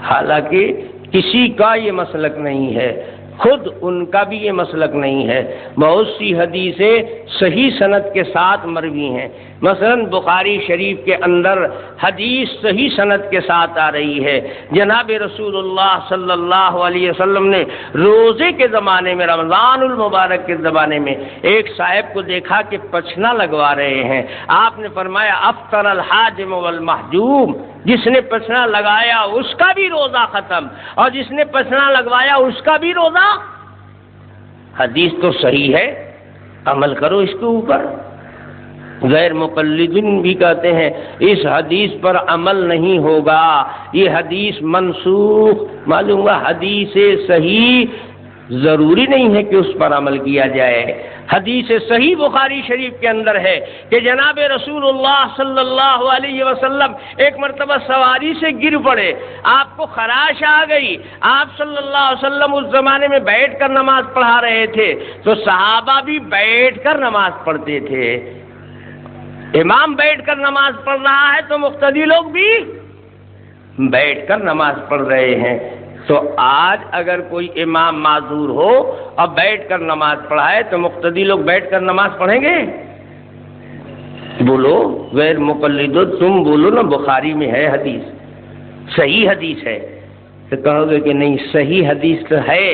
حالانکہ کسی کا یہ مسلک نہیں ہے، خود ان کا بھی یہ مسلک نہیں ہے۔ بہت سی حدیثیں صحیح سند کے ساتھ مروی ہیں، مثلا بخاری شریف کے اندر حدیث صحیح سند کے ساتھ آ رہی ہے، جناب رسول اللہ صلی اللہ علیہ وسلم نے روزے کے زمانے میں، رمضان المبارک کے زمانے میں ایک صاحب کو دیکھا کہ پچھنا لگوا رہے ہیں۔ آپ نے فرمایا افطر الحاجم والمحجوم، جس نے پچھنا لگایا اس کا بھی روزہ ختم اور جس نے پچھنا لگوایا اس کا بھی روزہ۔ حدیث تو صحیح ہے، عمل کرو اس کے اوپر۔ غیر مقلدین بھی کہتے ہیں اس حدیث پر عمل نہیں ہوگا، یہ حدیث منسوخ، معلوم ہوا حدیث صحیح ضروری نہیں ہے کہ اس پر عمل کیا جائے۔ حدیث صحیح بخاری شریف کے اندر ہے کہ جناب رسول اللہ صلی اللہ علیہ وسلم ایک مرتبہ سواری سے گر پڑے، آپ کو خراش آ گئی، آپ صلی اللہ علیہ وسلم اس زمانے میں بیٹھ کر نماز پڑھا رہے تھے تو صحابہ بھی بیٹھ کر نماز پڑھتے تھے۔ امام بیٹھ کر نماز پڑھ رہا ہے تو مقتدی لوگ بھی بیٹھ کر نماز پڑھ رہے ہیں۔ تو آج اگر کوئی امام معذور ہو اور بیٹھ کر نماز پڑھائے تو مقتدی لوگ بیٹھ کر نماز پڑھیں گے؟ بولو غیر مقلدو، تم بولو نا بخاری میں ہے حدیث، صحیح حدیث ہے، تو کہو گے کہ نہیں صحیح حدیث تو ہے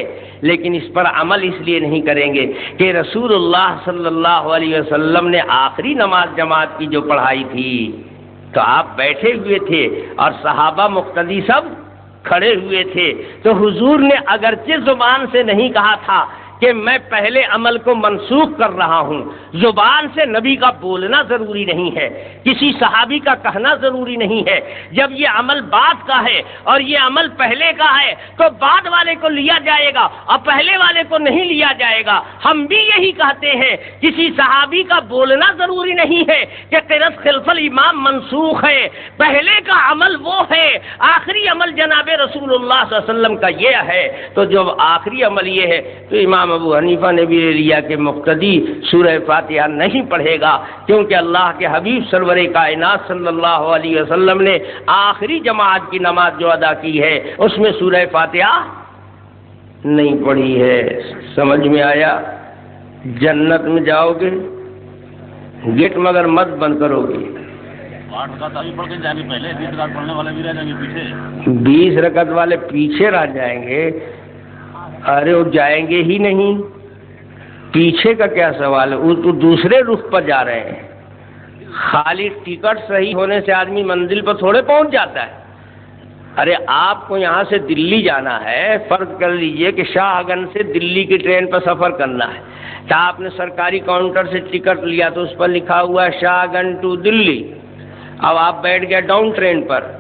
لیکن اس پر عمل اس لیے نہیں کریں گے کہ رسول اللہ صلی اللہ علیہ وسلم نے آخری نماز جماعت کی جو پڑھائی تھی تو آپ بیٹھے ہوئے تھے اور صحابہ مقتدی سب کھڑے ہوئے تھے، تو حضور نے اگرچہ زبان سے نہیں کہا تھا کہ میں پہلے عمل کو منسوخ کر رہا ہوں، زبان سے نبی کا بولنا ضروری نہیں ہے، کسی صحابی کا کہنا ضروری نہیں ہے۔ جب یہ عمل بعد کا ہے اور یہ عمل پہلے کا ہے تو بعد والے کو لیا جائے گا اور پہلے والے کو نہیں لیا جائے گا۔ ہم بھی یہی کہتے ہیں، کسی صحابی کا بولنا ضروری نہیں ہے کہ قرأت خلف الامام منسوخ ہے، پہلے کا عمل وہ ہے، آخری عمل جناب رسول اللہ صلی اللہ علیہ وسلم کا یہ ہے۔ تو جب آخری عمل یہ ہے تو امام ابو حنیفہ نے بھی لیا کہ مقتدی سورہ فاتحہ نہیں پڑھے گا، کیونکہ اللہ کے حبیب سرور کائنات صلی اللہ علیہ وسلم نے آخری جماعت کی نماز جو ادا کی ہے اس میں سورہ فاتحہ نہیں پڑھی ہے۔ سمجھ میں آیا؟ جنت میں جاؤ گے گیٹ مگر مت بند کرو گے، 8 رکعت ابھی پڑھ کے جائیں گے، پہلے 20 رکعت پڑھنے والے بھی رہ جائیں گے پیچھے، 20 رکعت والے پیچھے رہ جائیں گے۔ ارے وہ جائیں گے ہی نہیں، پیچھے کا کیا سوال ہے، وہ تو دوسرے رخ پر جا رہے ہیں۔ خالی ٹکٹ صحیح ہونے سے آدمی منزل پر تھوڑے پہنچ جاتا ہے۔ ارے آپ کو یہاں سے دلی جانا ہے، فرض کر لیجئے کہ شاہ گنج سے دلی کی ٹرین پر سفر کرنا ہے، تو آپ نے سرکاری کاؤنٹر سے ٹکٹ لیا تو اس پر لکھا ہوا ہے شاہ گنج ٹو دلی، اب آپ بیٹھ گئے ڈاؤن ٹرین پر،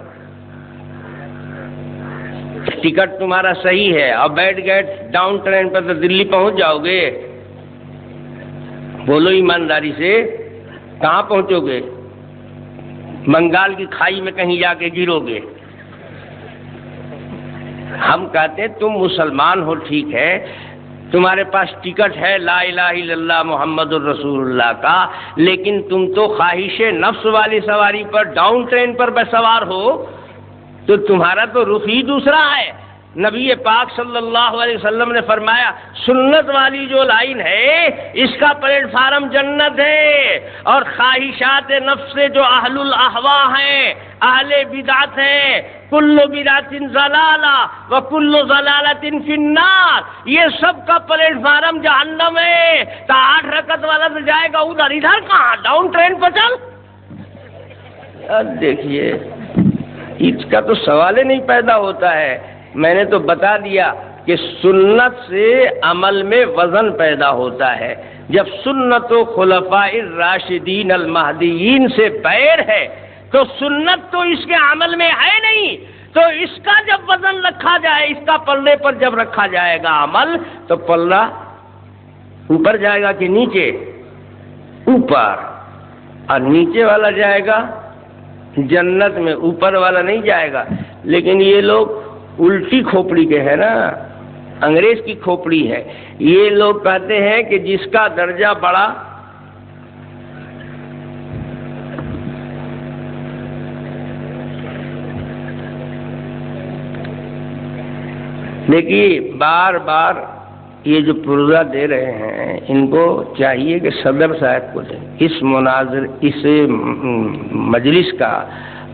ٹکٹ تمہارا صحیح ہے اور بیٹھ گئے ڈاؤن ٹرین پر تو دلی پہنچ جاؤ گے؟ بولو ایمانداری سے، کہاں پہنچو گے؟ بنگال کی کھائی میں کہیں جا کے گرو گے۔ ہم کہتے ہیں تم مسلمان ہو ٹھیک ہے، تمہارے پاس ٹکٹ ہے لا الہ الا اللہ محمد الرسول اللہ کا، لیکن تم تو خواہش نفس والی سواری پر ڈاؤن ٹرین پر سوار ہو، تو تمہارا تو رخ ہی دوسرا ہے۔ نبی پاک صلی اللہ علیہ وسلم نے فرمایا سنت والی جو لائن ہے اس کا پلیٹ فارم جنت ہے، اور خواہشات نفس سے جو اہل الاہوا ہیں، اہل بدعت ہیں، کل بدعت ضلالہ وکل ضلالۃ فی النار، یہ سب کا پلیٹ فارم جہنم ہے۔ تو 8 رکعت والا تو جائے گا ادھر کہاں، ڈاؤن ٹرین پر چل۔ دیکھیے اس کا تو سوال ہی نہیں پیدا ہوتا ہے۔ میں نے تو بتا دیا کہ سنت سے عمل میں وزن پیدا ہوتا ہے. جب سنت و خلفاء الراشدین المہدیین سے بیر ہے تو سنت تو اس کے عمل میں ہے نہیں، تو اس کا جب وزن رکھا جائے، اس کا پلے پر جب رکھا جائے گا عمل، تو پلہ اوپر جائے گا کہ نیچے؟ اوپر. اور نیچے والا جائے گا جنت میں، اوپر والا نہیں جائے گا. لیکن یہ لوگ الٹی کھوپڑی کے ہیں نا، انگریز کی کھوپڑی ہے. یہ لوگ کہتے ہیں کہ جس کا درجہ بڑا دیکھیے بار بار یہ جو پرزہ دے رہے ہیں، ان کو چاہیے کہ صدر صاحب کو دیں. اس مجلس کا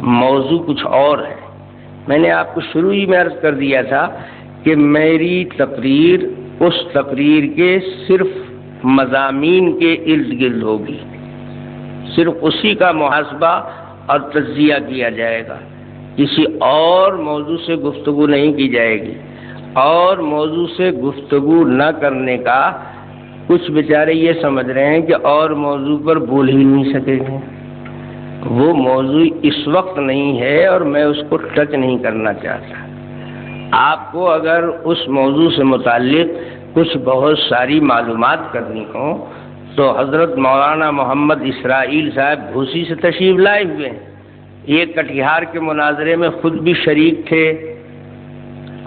موضوع کچھ اور ہے. میں نے آپ کو شروع ہی میں عرض کر دیا تھا کہ میری تقریر اس تقریر کے صرف مضامین کے ارد گرد ہوگی، صرف اسی کا محاسبہ اور تجزیہ کیا جائے گا. کسی اور موضوع سے گفتگو نہیں کی جائے گی. اور موضوع سے گفتگو نہ کرنے کا کچھ بیچارے یہ سمجھ رہے ہیں کہ اور موضوع پر بول ہی نہیں سکیں گے. وہ موضوع اس وقت نہیں ہے اور میں اس کو ٹچ نہیں کرنا چاہتا. آپ کو اگر اس موضوع سے متعلق کچھ بہت ساری معلومات کرنی ہو تو حضرت مولانا محمد اسرائیل صاحب بھوسی سے تشریف لائے ہوئے ہیں. یہ کٹیہار کے مناظرے میں خود بھی شریک تھے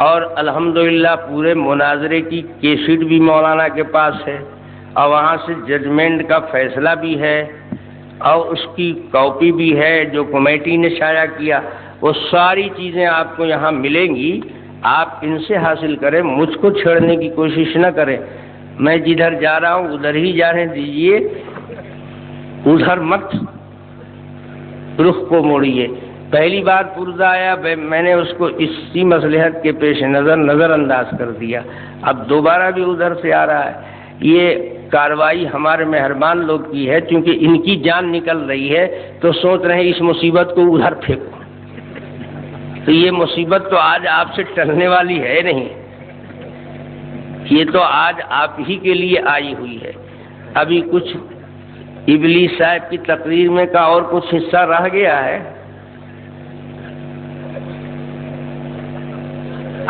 اور الحمدللہ پورے مناظرے کی کیسٹ بھی مولانا کے پاس ہے اور وہاں سے ججمنٹ کا فیصلہ بھی ہے اور اس کی کاپی بھی ہے جو کمیٹی نے شائع کیا. وہ ساری چیزیں آپ کو یہاں ملیں گی. آپ ان سے حاصل کریں، مجھ کو چھیڑنے کی کوشش نہ کریں. میں جدھر جا رہا ہوں ادھر ہی جانے دیجیے، ادھر مت رخ کو موڑیے. پہلی بار پرزہ آیا میں نے اس کو اسی مصلحت کے پیش نظر انداز کر دیا. اب دوبارہ بھی ادھر سے آ رہا ہے. یہ کاروائی ہمارے مہربان لوگ کی ہے، چونکہ ان کی جان نکل رہی ہے تو سوچ رہے ہیں اس مصیبت کو ادھر پھینکو. تو یہ مصیبت تو آج آپ سے ٹلنے والی ہے نہیں، یہ تو آج آپ ہی کے لیے آئی ہوئی ہے. ابھی کچھ ابلیس صاحب کی تقریر میں کا اور کچھ حصہ رہ گیا ہے،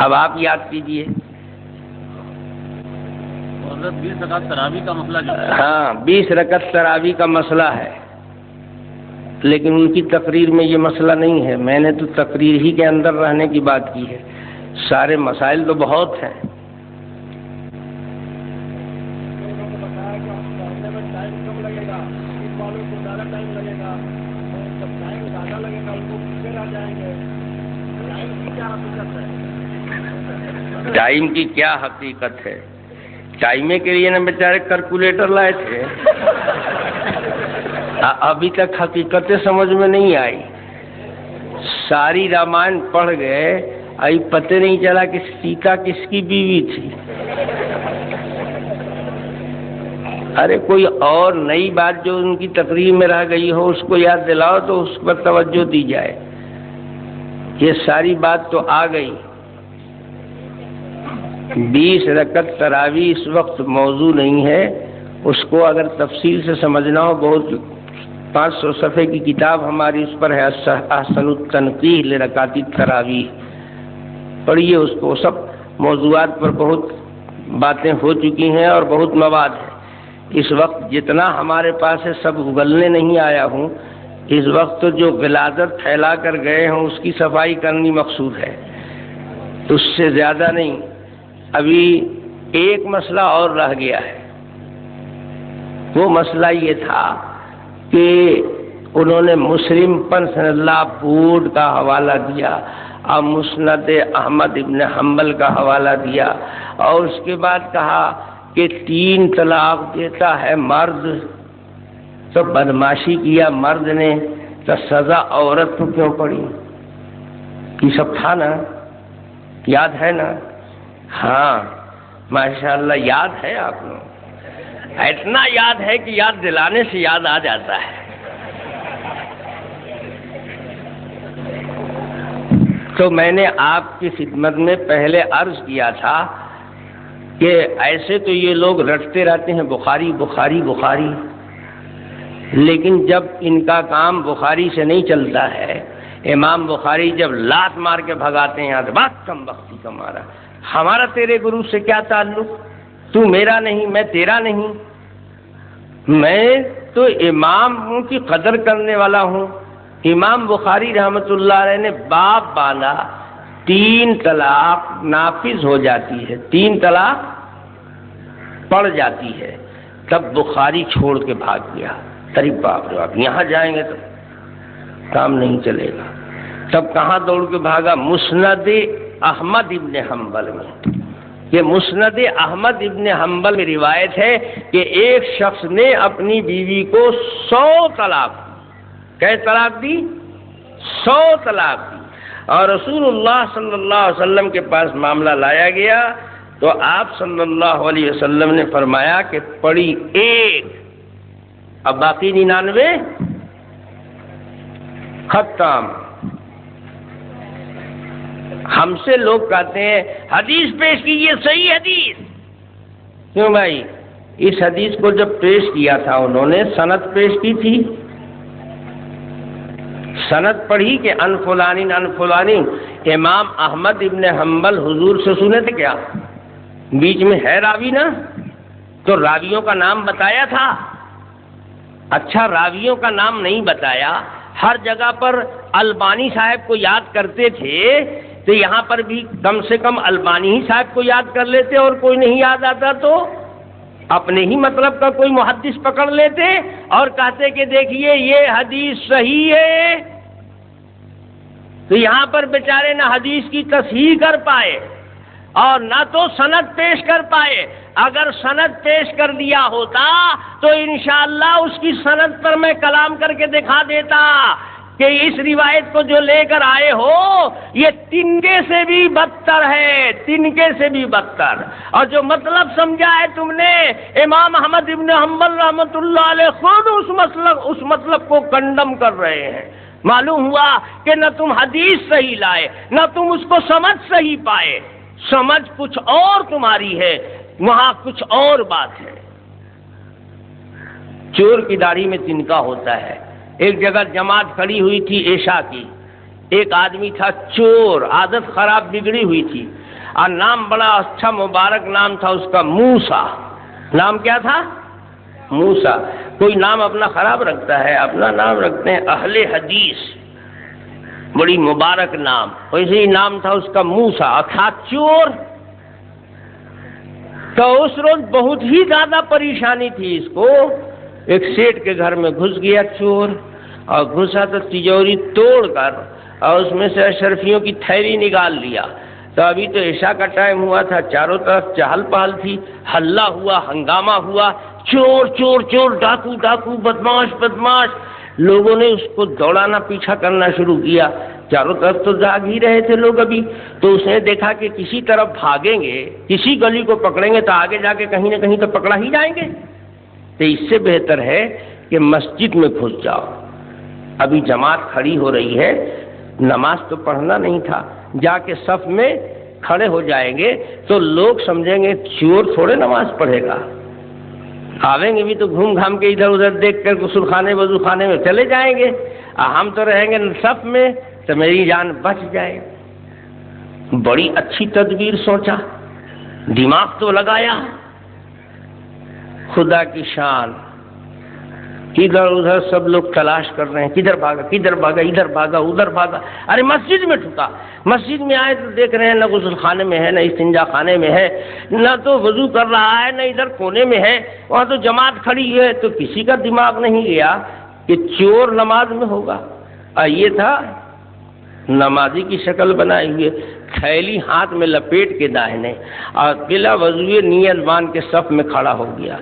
اب آپ یاد کیجئے. 20 رکعت تراویح کا مسئلہ جو ہے، ہاں 20 رکعت تراویح کا مسئلہ ہے، لیکن ان کی تقریر میں یہ مسئلہ نہیں ہے. میں نے تو تقریر ہی کے اندر رہنے کی بات کی ہے. سارے مسائل تو بہت ہیں. ٹائم کی کیا حقیقت ہے؟ ٹائمے کے لیے نا بیچارے کیلکولیٹر لائے تھے، ابھی تک حقیقتیں سمجھ میں نہیں آئی. ساری رامائن پڑھ گئے، ابھی پتہ نہیں چلا کہ سیتا کس کی بیوی تھی. ارے کوئی اور نئی بات جو ان کی تقریر میں رہ گئی ہو اس کو یاد دلاؤ تو اس پر توجہ دی جائے. یہ ساری بات تو آ گئی. 20 رکعت تراویح اس وقت موضوع نہیں ہے. اس کو اگر تفصیل سے سمجھنا ہو، بہت 500 صفحے کی کتاب ہماری اس پر ہے، احسن التنقیح لرکعت التراویح، پڑھیے اس کو. سب موضوعات پر بہت باتیں ہو چکی ہیں اور بہت مواد ہے. اس وقت جتنا ہمارے پاس ہے سب اگلنے نہیں آیا ہوں. اس وقت جو غلاظت پھیلا کر گئے ہوں اس کی صفائی کرنی مقصود ہے، اس سے زیادہ نہیں. ابھی ایک مسئلہ اور رہ گیا ہے. وہ مسئلہ یہ تھا کہ انہوں نے مسلم پنسن اللہ بورڈ کا حوالہ دیا اور مسند احمد ابن حنبل کا حوالہ دیا اور اس کے بعد کہا کہ 3 طلاق دیتا ہے مرد تو بدماشی کیا مرد نے تو سزا عورت کو کیوں پڑی. یہ سب تھا نا، یاد ہے نا؟ ہاں ماشاءاللہ یاد ہے آپ کو. اتنا یاد ہے کہ یاد دلانے سے یاد آ جاتا ہے. تو میں نے آپ کی خدمت میں پہلے عرض کیا تھا کہ ایسے تو یہ لوگ رٹتے رہتے ہیں بخاری بخاری بخاری، لیکن جب ان کا کام بخاری سے نہیں چلتا ہے، امام بخاری جب لات مار کے بھگاتے ہیں تو بات کم بختی کا مارا، ہمارا تیرے گرو سے کیا تعلق، تو میرا نہیں میں تیرا نہیں، میں تو امام کی قدر کرنے والا ہوں۔ امام بخاری رحمۃ اللہ علیہ نے باب باندھا، 3 طلاق نافذ ہو جاتی ہے، 3 طلاق پڑ جاتی ہے، تب بخاری چھوڑ کے بھاگ گیا۔ ارے باپ رے باپ، یہاں جائیں گے تو کام نہیں چلے گا، تب کہاں دوڑ کے بھاگا؟ مسند احمد ابن حنبل میں۔ یہ مسند احمد ابن حنبل میں روایت ہے کہ ایک شخص نے اپنی بیوی کو 100 طلاق دی۔ کئے طلاق دی؟ 100 طلاق دی، اور رسول اللہ صلی اللہ علیہ وسلم کے پاس معاملہ لایا گیا تو آپ صلی اللہ علیہ وسلم نے فرمایا کہ پڑی 1، اب باقی 99 ختم۔ ہم سے لوگ کہتے ہیں حدیث پیش کیجیے، صحیح حدیث۔ کیوں بھائی؟ اس حدیث کو جب پیش کیا تھا انہوں نے سند پیش کی تھی، سند پڑھی کہ ان فلانی ان فلانی۔ امام احمد ابن حنبل حضور سے سنے تھے کیا؟ بیچ میں ہے راوی نا، تو راویوں کا نام بتایا تھا؟ اچھا، راویوں کا نام نہیں بتایا، ہر جگہ پر البانی صاحب کو یاد کرتے تھے، تو یہاں پر بھی کم سے کم البانی ہی صاحب کو یاد کر لیتے، اور کوئی نہیں یاد آتا تو اپنے ہی مطلب کا کوئی محدث پکڑ لیتے اور کہتے کہ دیکھیے یہ حدیث صحیح ہے۔ تو یہاں پر بیچارے نہ حدیث کی تصحیح کر پائے اور نہ تو سند پیش کر پائے۔ اگر سند پیش کر دیا ہوتا تو انشاءاللہ اس کی سند پر میں کلام کر کے دکھا دیتا کہ اس روایت کو جو لے کر آئے ہو یہ تنکے سے بھی بدتر ہے، تنکے سے بھی بدتر۔ اور جو مطلب سمجھا ہے تم نے، امام احمد ابن حنبل رحمۃ اللہ علیہ خود اس مطلب کو کنڈم کر رہے ہیں۔ معلوم ہوا کہ نہ تم حدیث صحیح لائے، نہ تم اس کو سمجھ صحیح پائے، سمجھ کچھ اور تمہاری ہے، وہاں کچھ اور بات ہے۔ چور کی داڑھی میں تنکا ہوتا ہے۔ ایک جگہ جماعت کھڑی ہوئی تھی عشاء کی، ایک آدمی تھا چور، عادت خراب بگڑی ہوئی تھی، اور نام بڑا اچھا مبارک نام تھا اس کا، موسیٰ۔ نام کیا تھا؟ موسیٰ۔ کوئی نام اپنا خراب رکھتا ہے، اپنا نام رکھتے ہیں اہل حدیث، بڑی مبارک نام، ویسے ہی نام تھا اس کا موسیٰ، تھا چور۔ تو اس روز بہت ہی زیادہ پریشانی تھی اس کو۔ ایک سیٹ کے گھر میں گھس گیا چور، اور گھسا تو تجوری توڑ کر اور اس میں سے اشرفیوں کی تھیلی نکال لیا۔ تو ابھی تو عشاء کا ٹائم ہوا تھا، چاروں طرف چہل پہل تھی، ہلہ ہوا، ہنگامہ ہوا، چور چور چور، ڈاکو ڈاکو، بدماش بدماش۔ لوگوں نے اس کو دوڑانا، پیچھا کرنا شروع کیا، چاروں طرف تو جاگ ہی رہے تھے لوگ ابھی۔ تو اس نے دیکھا کہ کسی طرف بھاگیں گے، کسی گلی کو پکڑیں گے تو آگے جا کے کہیں نہ کہیں تو پکڑا ہی جائیں گے، تو اس سے بہتر ہے کہ مسجد میں گھس جاؤ۔ ابھی جماعت کھڑی ہو رہی ہے، نماز تو پڑھنا نہیں تھا، جا کے صف میں کھڑے ہو جائیں گے تو لوگ سمجھیں گے چور تھوڑے نماز پڑھے گا، آویں گے بھی تو گھوم گھام کے ادھر ادھر دیکھ کر غسل خانے وضو خانے میں چلے جائیں گے، ہم تو رہیں گے صف میں تو میری جان بچ جائے۔ بڑی اچھی تدبیر سوچا، دماغ تو لگایا، خدا کی شان۔ ادھر ادھر سب لوگ تلاش کر رہے ہیں، کدھر بھاگا کدھر بھاگا، ادھر بھاگا ادھر بھاگا، ارے مسجد میں ٹھکا۔ مسجد میں آئے تو دیکھ رہے ہیں نہ غسل خانے میں ہے، نہ استنجا خانے میں ہے، نہ تو وضو کر رہا ہے، نہ ادھر کونے میں ہے، وہاں تو جماعت کھڑی ہے۔ تو کسی کا دماغ نہیں گیا کہ چور نماز میں ہوگا، اور یہ تھا نمازی کی شکل بنائے ہوئے، تھیلی ہاتھ میں لپیٹ کے داہنے، اور بلا وضوئے نیت باندھ کے صف میں کھڑا ہو گیا۔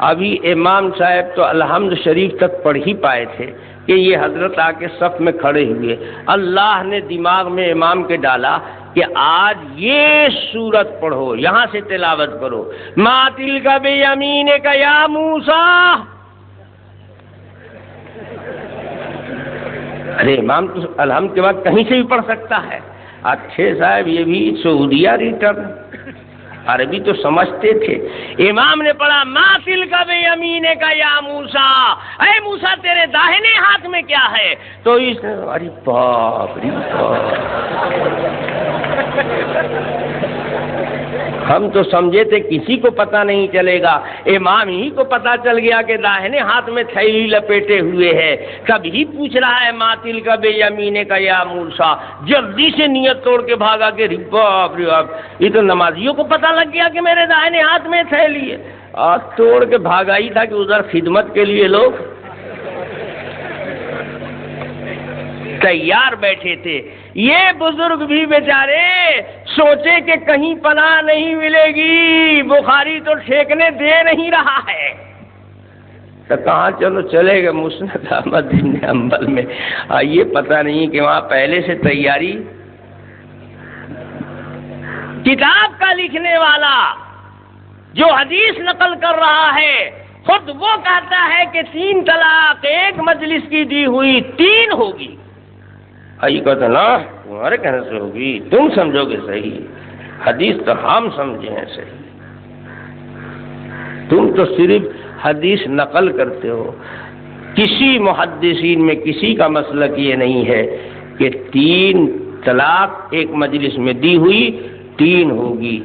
ابھی امام صاحب تو الحمد شریف تک پڑھ ہی پائے تھے کہ یہ حضرت آ کے صف میں کھڑے ہوئے۔ اللہ نے دماغ میں امام کے ڈالا کہ آج یہ سورت پڑھو، یہاں سے تلاوت کرو، ما تلک بیمینک یا موسیٰ۔ ارے امام تو الحمد کے بعد کہیں سے بھی پڑھ سکتا ہے۔ اچھے صاحب، یہ بھی سعودیہ ریٹرن، عربی تو سمجھتے تھے. امام نے پڑھا ما تلک بیمینے کا یا موسیٰ، اے موسیٰ تیرے داہنے ہاتھ میں کیا ہے؟ تو اس نے ارے باپ رے باپ، ہم تو سمجھے تھے کسی کو پتہ نہیں چلے گا، امام ہی کو پتہ چل گیا کہ داہنے ہاتھ میں تھیلی لپیٹے ہوئے ہے. کبھی پوچھ رہا ہے ما تلک بیمینے کا یا موسیٰ، جلدی سے نیت توڑ کے بھاگا کہ باپ رے باپ، یہ تو نمازیوں کو پتہ لگ گیا کہ میرے داہنے ہاتھ میں تھیلی ہے. توڑ کے بھاگا ہی تھا کہ ادھر خدمت کے لیے لوگ تیار بیٹھے تھے. یہ بزرگ بھی بیچارے سوچے کہ کہیں پناہ نہیں ملے گی، بخاری تو ٹھیکنے دے نہیں رہا ہے، تو کہاں چلو چلے گئے مسند احمد بن حنبل میں. یہ پتہ نہیں کہ وہاں پہلے سے تیاری. کتاب کا لکھنے والا جو حدیث نقل کر رہا ہے خود وہ کہتا ہے کہ 3 طلاق ایک مجلس کی دی ہوئی 3 ہوگی. کہتا نا تمہارے کہنے سے ہوگی، تم سمجھو گے صحیح، حدیث تو ہم سمجھے ہیں صحیح، تم تو صرف حدیث نقل کرتے ہو. کسی محدثین میں کسی کا مسلک یہ نہیں ہے کہ 3 طلاق ایک مجلس میں دی ہوئی 3 ہوگی.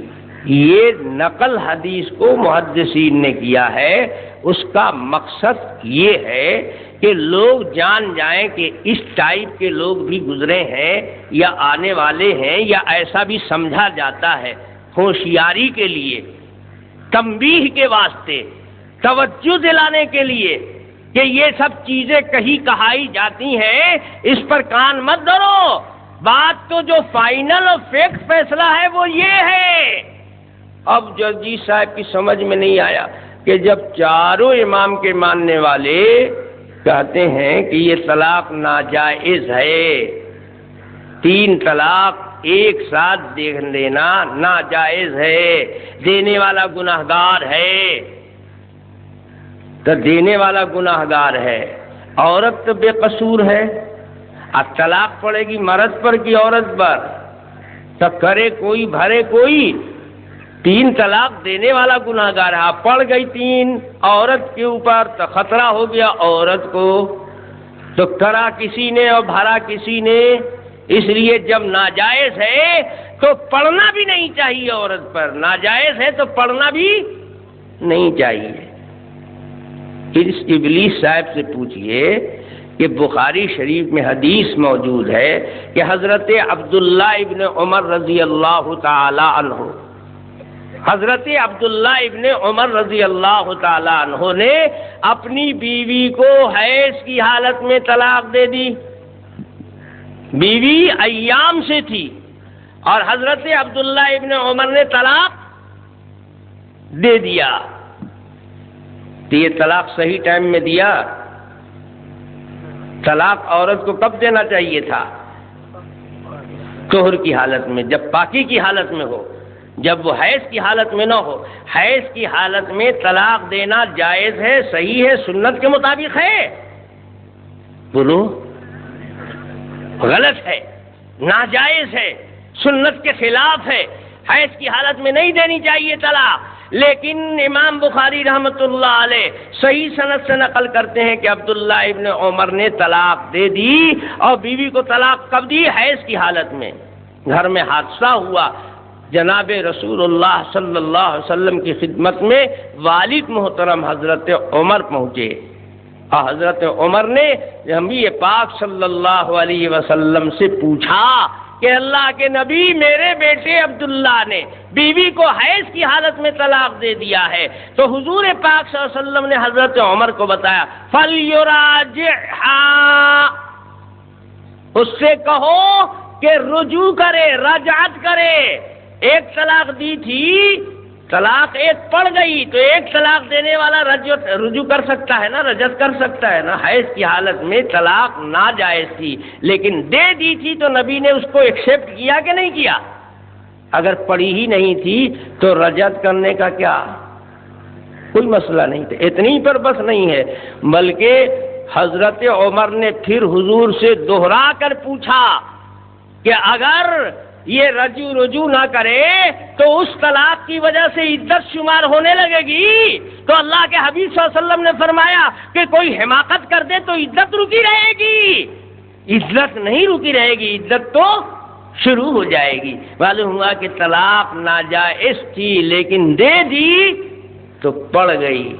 یہ نقل حدیث کو محدثین نے کیا ہے، اس کا مقصد یہ ہے کہ لوگ جان جائیں کہ اس ٹائپ کے لوگ بھی گزرے ہیں یا آنے والے ہیں، یا ایسا بھی سمجھا جاتا ہے، ہوشیاری کے لیے، تنبیہ کے واسطے، توجہ دلانے کے لیے کہ یہ سب چیزیں کہیں کہائی جاتی ہیں، اس پر کان مت دھرو. بات تو جو فائنل اور فیکٹ فیصلہ ہے وہ یہ ہے. اب ججی صاحب کی سمجھ میں نہیں آیا کہ جب چاروں امام کے ماننے والے کہتے ہیں کہ یہ طلاق ناجائز ہے، 3 طلاق ایک ساتھ دے لینا ناجائز ہے، دینے والا گناہگار ہے، تو دینے والا گناہگار ہے، عورت تو بے قصور ہے. اب طلاق پڑے گی مرد پر کی عورت پر؟ تو کرے کوئی بھرے کوئی. 3 طلاق دینے والا گناہگار ہے. پڑ گئی 3 عورت کے اوپر تو خطرہ ہو گیا عورت کو، تو کرا کسی نے اور بھرا کسی نے. اس لیے جب ناجائز ہے تو پڑھنا بھی نہیں چاہیے عورت پر، ناجائز ہے تو پڑھنا بھی نہیں چاہیے. اس ابلیس صاحب سے پوچھئے کہ بخاری شریف میں حدیث موجود ہے کہ حضرت عبداللہ ابن عمر رضی اللہ تعالی عنہ، حضرت عبداللہ ابن عمر رضی اللہ تعالی عنہ نے اپنی بیوی کو حیض کی حالت میں طلاق دے دی. بیوی ایام سے تھی اور حضرت عبداللہ ابن عمر نے طلاق دے دیا. تو یہ طلاق صحیح ٹائم میں دیا؟ طلاق عورت کو کب دینا چاہیے تھا؟ طہر کی حالت میں، جب پاکی کی حالت میں ہو، جب وہ حیض کی حالت میں نہ ہو. حیض کی حالت میں طلاق دینا جائز ہے، صحیح ہے، سنت کے مطابق ہے؟ بولو. غلط ہے، ناجائز ہے، سنت کے خلاف ہے. حیض کی حالت میں نہیں دینی چاہیے طلاق. لیکن امام بخاری رحمۃ اللہ علیہ صحیح سند سے نقل کرتے ہیں کہ عبداللہ ابن عمر نے طلاق دے دی. اور بیوی کو طلاق کب دی؟ حیض کی حالت میں. گھر میں حادثہ ہوا، جناب رسول اللہ صلی اللہ علیہ وسلم کی خدمت میں والد محترم حضرت عمر پہنچے، اور حضرت عمر نے نبی پاک صلی اللہ علیہ وسلم سے پوچھا کہ اللہ کے نبی، میرے بیٹے عبداللہ نے بیوی کو حیض کی حالت میں طلاق دے دیا ہے. تو حضور پاک صلی اللہ علیہ وسلم نے حضرت عمر کو بتایا فَلْيُرَاجِعْهَا، اس سے کہو کہ رجوع کرے، رجعت کرے. ایک طلاق دی تھی، طلاق ایک پڑ گئی، تو ایک طلاق دینے والا رجوع کر سکتا ہے نا، رجعت کر سکتا ہے نا. حیض کی حالت میں طلاق ناجائز تھی لیکن دے دی تھی، تو نبی نے اس کو ایکسیپٹ کیا کہ نہیں کیا؟ اگر پڑی ہی نہیں تھی تو رجعت کرنے کا کیا کوئی مسئلہ نہیں تھا. اتنی پر بس نہیں ہے، بلکہ حضرت عمر نے پھر حضور سے دوہرا کر پوچھا کہ اگر یہ رجوع نہ کرے تو اس طلاق کی وجہ سے عدت شمار ہونے لگے گی. تو اللہ کے حبیب صلی اللہ علیہ وسلم نے فرمایا کہ کوئی حماقت کر دے تو عدت رکی رہے گی. عدت نہیں رکی رہے گی، عدت تو شروع ہو جائے گی. معلوم ہوا کہ طلاق ناجائز تھی لیکن دے دی تو پڑ گئی.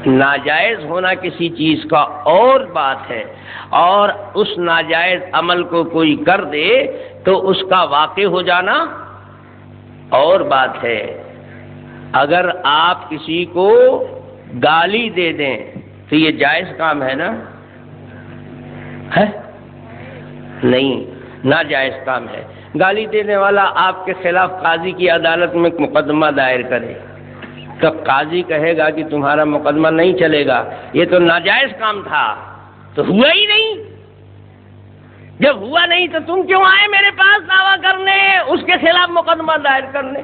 ناجائز ہونا کسی چیز کا اور بات ہے، اور اس ناجائز عمل کو کوئی کر دے تو اس کا واقع ہو جانا اور بات ہے. اگر آپ کسی کو گالی دے دیں تو یہ جائز کام ہے نا؟ ہے نہیں، ناجائز کام ہے. گالی دینے والا آپ کے خلاف قاضی کی عدالت میں مقدمہ دائر کرے تو قاضی کہے گا کہ تمہارا مقدمہ نہیں چلے گا، یہ تو ناجائز کام تھا. تو ہوا ہی نہیں. جب ہوا نہیں تو تم کیوں آئے میرے پاس دعویٰ کرنے، اس کے خلاف مقدمہ دائر کرنے؟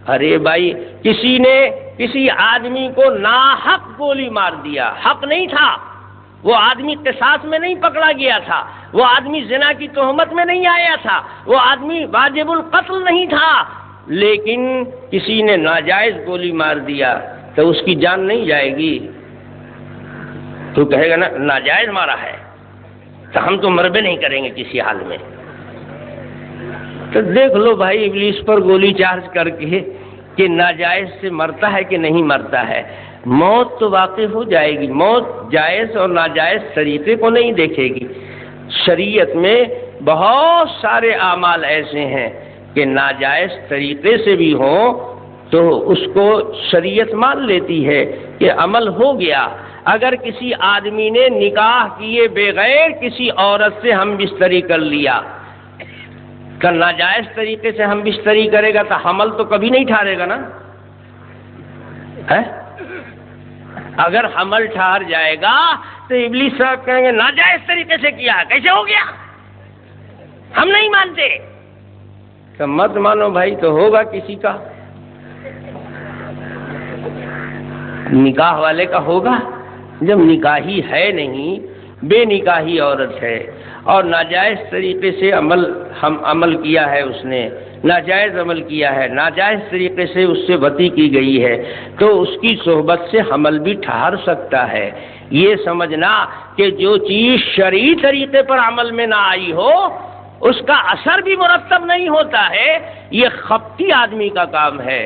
ارے بھائی، کسی نے کسی آدمی کو ناحق گولی مار دیا، حق نہیں تھا. وہ آدمی قصاص میں نہیں پکڑا گیا تھا، وہ آدمی زنا کی تہمت میں نہیں آیا تھا، وہ آدمی واجب القتل نہیں تھا، لیکن کسی نے ناجائز گولی مار دیا تو اس کی جان نہیں جائے گی. تو کہے گا نا ناجائز مارا ہے تو ہم تو مربے نہیں کریں گے کسی حال میں. تو دیکھ لو بھائی ابلیس پر گولی چارج کر کے کہ ناجائز سے مرتا ہے کہ نہیں مرتا ہے. موت تو واقع ہو جائے گی. موت جائز اور ناجائز طریقے کو نہیں دیکھے گی. شریعت میں بہت سارے اعمال ایسے ہیں کہ ناجائز طریقے سے بھی ہوں تو اس کو شریعت مان لیتی ہے کہ عمل ہو گیا. اگر کسی آدمی نے نکاح کیے بغیر کسی عورت سے ہم بستری کر لیا تو ناجائز طریقے سے ہم بستری کرے گا تو حمل تو کبھی نہیں ٹھہرے گا نا. اگر حمل ٹھہر جائے گا تو ابلیس صاحب کہیں گے ناجائز طریقے سے کیا، کیسے ہو گیا؟ ہم نہیں مانتے. تو مت مانو بھائی، تو ہوگا کسی کا. نکاح والے کا ہوگا. جب نکاحی ہے نہیں، بے نکاحی عورت ہے اور ناجائز طریقے سے عمل کیا ہے، اس نے ناجائز عمل کیا ہے، ناجائز طریقے سے اس سے وطی کی گئی ہے، تو اس کی صحبت سے حمل بھی ٹھہر سکتا ہے. یہ سمجھنا کہ جو چیز شرعی طریقے پر عمل میں نہ آئی ہو اس کا اثر بھی مرتب نہیں ہوتا ہے، یہ خبتی آدمی کا کام ہے،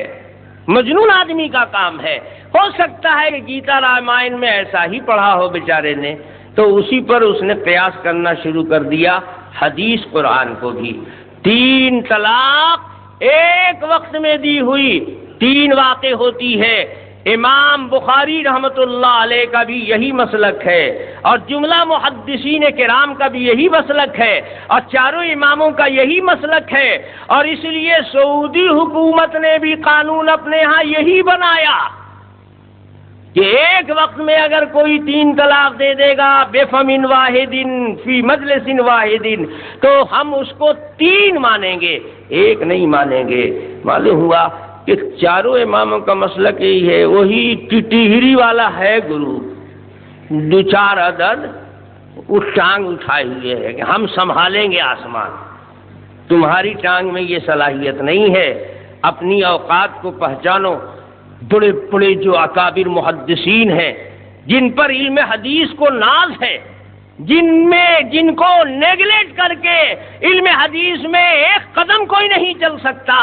مجنون آدمی کا کام ہے. ہو سکتا ہے کہ گیتا رامائن میں ایسا ہی پڑھا ہو بیچارے نے، تو اسی پر اس نے قیاس کرنا شروع کر دیا حدیث قرآن کو بھی. 3 طلاق ایک وقت میں دی ہوئی 3 واقع ہوتی ہے. امام بخاری رحمت اللہ علیہ کا بھی یہی مسلک ہے اور جملہ محدثین کرام کا بھی یہی مسلک ہے اور چاروں اماموں کا یہی مسلک ہے. اور اس لیے سعودی حکومت نے بھی قانون اپنے ہاں یہی بنایا کہ ایک وقت میں اگر کوئی 3 طلاق دے دے گا بفم واحد فی مجلس واحد تو ہم اس کو 3 مانیں گے، 1 نہیں مانیں گے. معلوم ہوا کہ چاروں اماموں کا مسلک یہی ہے. وہی ٹٹیہری والا ہے گروپ، 2-4 عدد اس ٹانگ اٹھائے ہوئے ہے کہ ہم سنبھالیں گے آسمان. تمہاری ٹانگ میں یہ صلاحیت نہیں ہے. اپنی اوقات کو پہچانو. بڑے بڑے جو اکابر محدثین ہیں جن پر علم حدیث کو ناز ہے، جن کو نیگلیکٹ کر کے علم حدیث میں ایک قدم کوئی نہیں چل سکتا،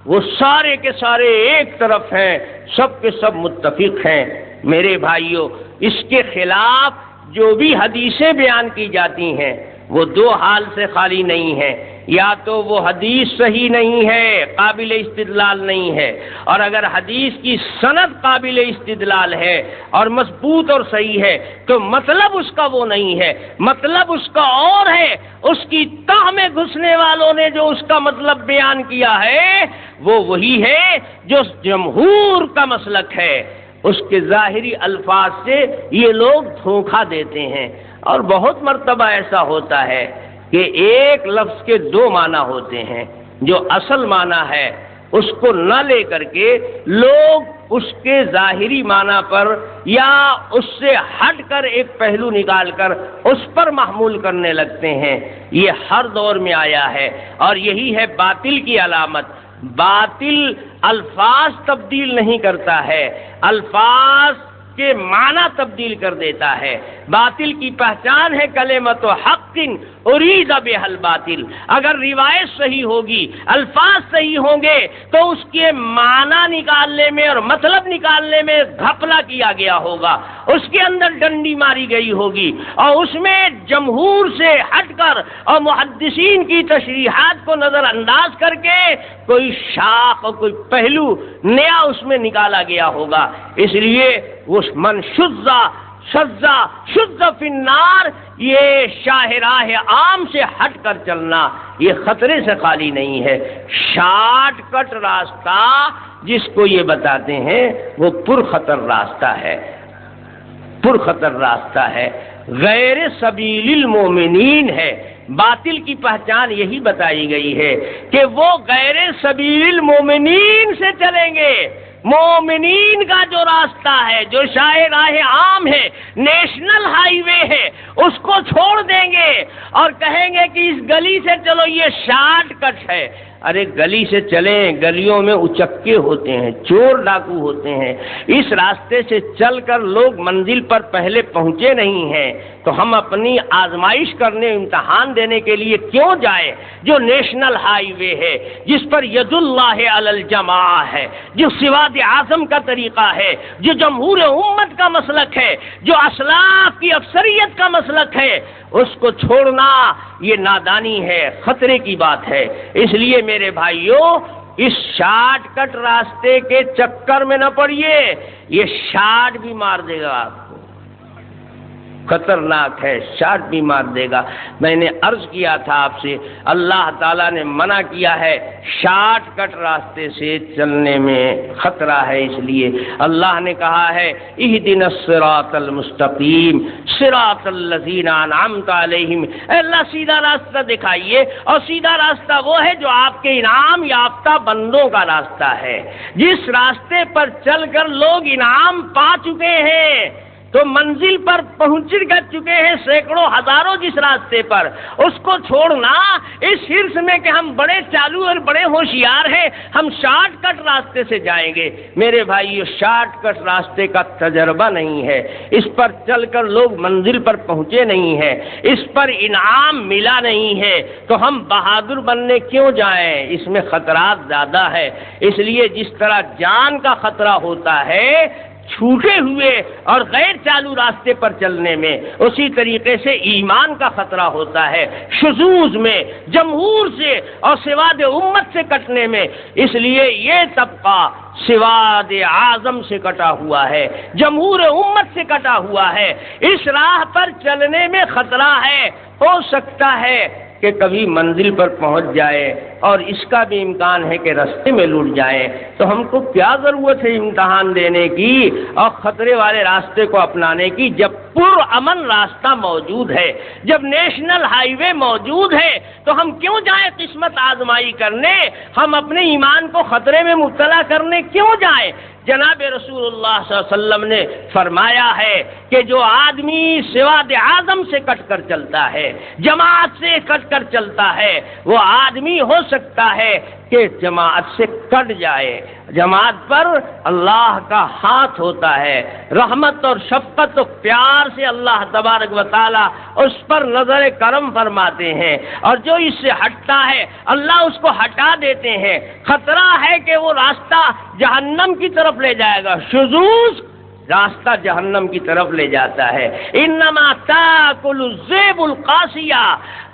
وہ سارے کے سارے ایک طرف ہیں، سب کے سب متفق ہیں. میرے بھائیوں، اس کے خلاف جو بھی حدیثیں بیان کی جاتی ہیں وہ 2 حال سے خالی نہیں ہیں. یا تو وہ حدیث صحیح نہیں ہے، قابل استدلال نہیں ہے، اور اگر حدیث کی سند قابل استدلال ہے اور مضبوط اور صحیح ہے تو مطلب اس کا وہ نہیں ہے، مطلب اس کا اور ہے. اس کی تہ میں گھسنے والوں نے جو اس کا مطلب بیان کیا ہے وہ وہی ہے جو جمہور کا مسلک ہے. اس کے ظاہری الفاظ سے یہ لوگ دھوکہ دیتے ہیں. اور بہت مرتبہ ایسا ہوتا ہے کہ ایک لفظ کے 2 معنی ہوتے ہیں. جو اصل معنی ہے اس کو نہ لے کر کے لوگ اس کے ظاہری معنی پر یا اس سے ہٹ کر ایک پہلو نکال کر اس پر محمول کرنے لگتے ہیں. یہ ہر دور میں آیا ہے اور یہی ہے باطل کی علامت. باطل الفاظ تبدیل نہیں کرتا ہے، الفاظ کے معنی تبدیل کر دیتا ہے. باطل کی پہچان ہے کلمۃ حق ارید بہ الباطل. اگر روایت صحیح ہوگی، الفاظ صحیح ہوں گے تو اس کے معنی نکالنے میں اور مطلب نکالنے میں گھپلا کیا گیا ہوگا، اس کے اندر ڈنڈی ماری گئی ہوگی اور اس میں جمہور سے ہٹ کر اور محدثین کی تشریحات کو نظر انداز کر کے کوئی شاخ اور کوئی پہلو نیا اس میں نکالا گیا ہوگا. اس لیے وہ من شذ فی النار، یہ شاہراہ عام سے ہٹ کر چلنا یہ خطرے سے خالی نہیں ہے. شارٹ کٹ راستہ جس کو یہ بتاتے ہیں وہ پرخطر راستہ ہے، پرخطر راستہ ہے، غیر سبیل المومنین ہے. باطل کی پہچان یہی بتائی گئی ہے کہ وہ غیر سبیل المومنین سے چلیں گے. مومنین کا جو راستہ ہے، جو شاہراہ عام ہے، نیشنل ہائی وے ہے، اس کو چھوڑ دیں گے اور کہیں گے کہ اس گلی سے چلو، یہ شارٹ کٹ ہے. ارے گلی سے چلیں، گلیوں میں اچکے ہوتے ہیں، چور ڈاکو ہوتے ہیں. اس راستے سے چل کر لوگ منزل پر پہلے پہنچے نہیں ہیں تو ہم اپنی آزمائش کرنے، امتحان دینے کے لیے کیوں جائیں؟ جو نیشنل ہائی وے ہے، جس پر ید اللہ علی الجماع ہے، جو سواد اعظم کا طریقہ ہے، جو جمہور امت کا مسلک ہے، جو اسلاف کی اکثریت کا مسلک ہے، اس کو چھوڑنا یہ نادانی ہے، خطرے کی بات ہے. اس لیے میرے بھائیوں، اس شارٹ کٹ راستے کے چکر میں نہ پڑیے، یہ شارٹ بھی مار دے گا آپ کو، خطرناک ہے، شارٹ بھی مار دے گا. میں نے عرض کیا تھا آپ سے، اللہ تعالیٰ نے منع کیا ہے شارٹ کٹ راستے سے چلنے میں خطرہ ہے. اس لیے اللہ نے کہا ہے اہدنا الصراط المستقیم صراط الذین انعمت علیہم. اے اللہ سیدھا راستہ دکھائیے، اور سیدھا راستہ وہ ہے جو آپ کے انعام یافتہ بندوں کا راستہ ہے، جس راستے پر چل کر لوگ انعام پا چکے ہیں، تو منزل پر پہنچ کر چکے ہیں سینکڑوں ہزاروں جس راستے پر. اس کو چھوڑنا اس حرص میں کہ ہم بڑے چالو اور بڑے ہوشیار ہیں، ہم شارٹ کٹ راستے سے جائیں گے. میرے بھائی، شارٹ کٹ راستے کا تجربہ نہیں ہے، اس پر چل کر لوگ منزل پر پہنچے نہیں ہیں، اس پر انعام ملا نہیں ہے، تو ہم بہادر بننے کیوں جائیں؟ اس میں خطرات زیادہ ہے. اس لیے جس طرح جان کا خطرہ ہوتا ہے چھوٹے ہوئے اور غیر چالو راستے پر چلنے میں، اسی طریقے سے ایمان کا خطرہ ہوتا ہے شذوذ میں، جمہور سے اور سواد امت سے کٹنے میں. اس لیے یہ طبقہ سواد اعظم سے کٹا ہوا ہے، جمہور امت سے کٹا ہوا ہے. اس راہ پر چلنے میں خطرہ ہے، ہو سکتا ہے کہ کبھی منزل پر پہنچ جائے اور اس کا بھی امکان ہے کہ رستے میں لٹ جائیں. تو ہم کو کیا ضرورت ہے امتحان دینے کی اور خطرے والے راستے کو اپنانے کی، جب پرامن راستہ موجود ہے، جب نیشنل ہائی وے موجود ہے، تو ہم کیوں جائیں قسمت آزمائی کرنے؟ ہم اپنے ایمان کو خطرے میں مبتلا کرنے کیوں جائیں؟ جناب رسول اللہ صلی اللہ علیہ وسلم نے فرمایا ہے کہ جو آدمی سواد اعظم سے کٹ کر چلتا ہے، جماعت سے کٹ کر چلتا ہے، وہ آدمی ہو سکتا ہے کہ جماعت سے کٹ جائے. جماعت پر اللہ کا ہاتھ ہوتا ہے، رحمت اور شفقت و پیار سے اللہ تبارک و تعالی اس پر نظر کرم فرماتے ہیں، اور جو اس سے ہٹتا ہے اللہ اس کو ہٹا دیتے ہیں. خطرہ ہے کہ وہ راستہ جہنم کی طرف لے جائے گا. شذوذ راستہ جہنم کی طرف لے جاتا ہے. انما تاکل الذئب القاسیہ،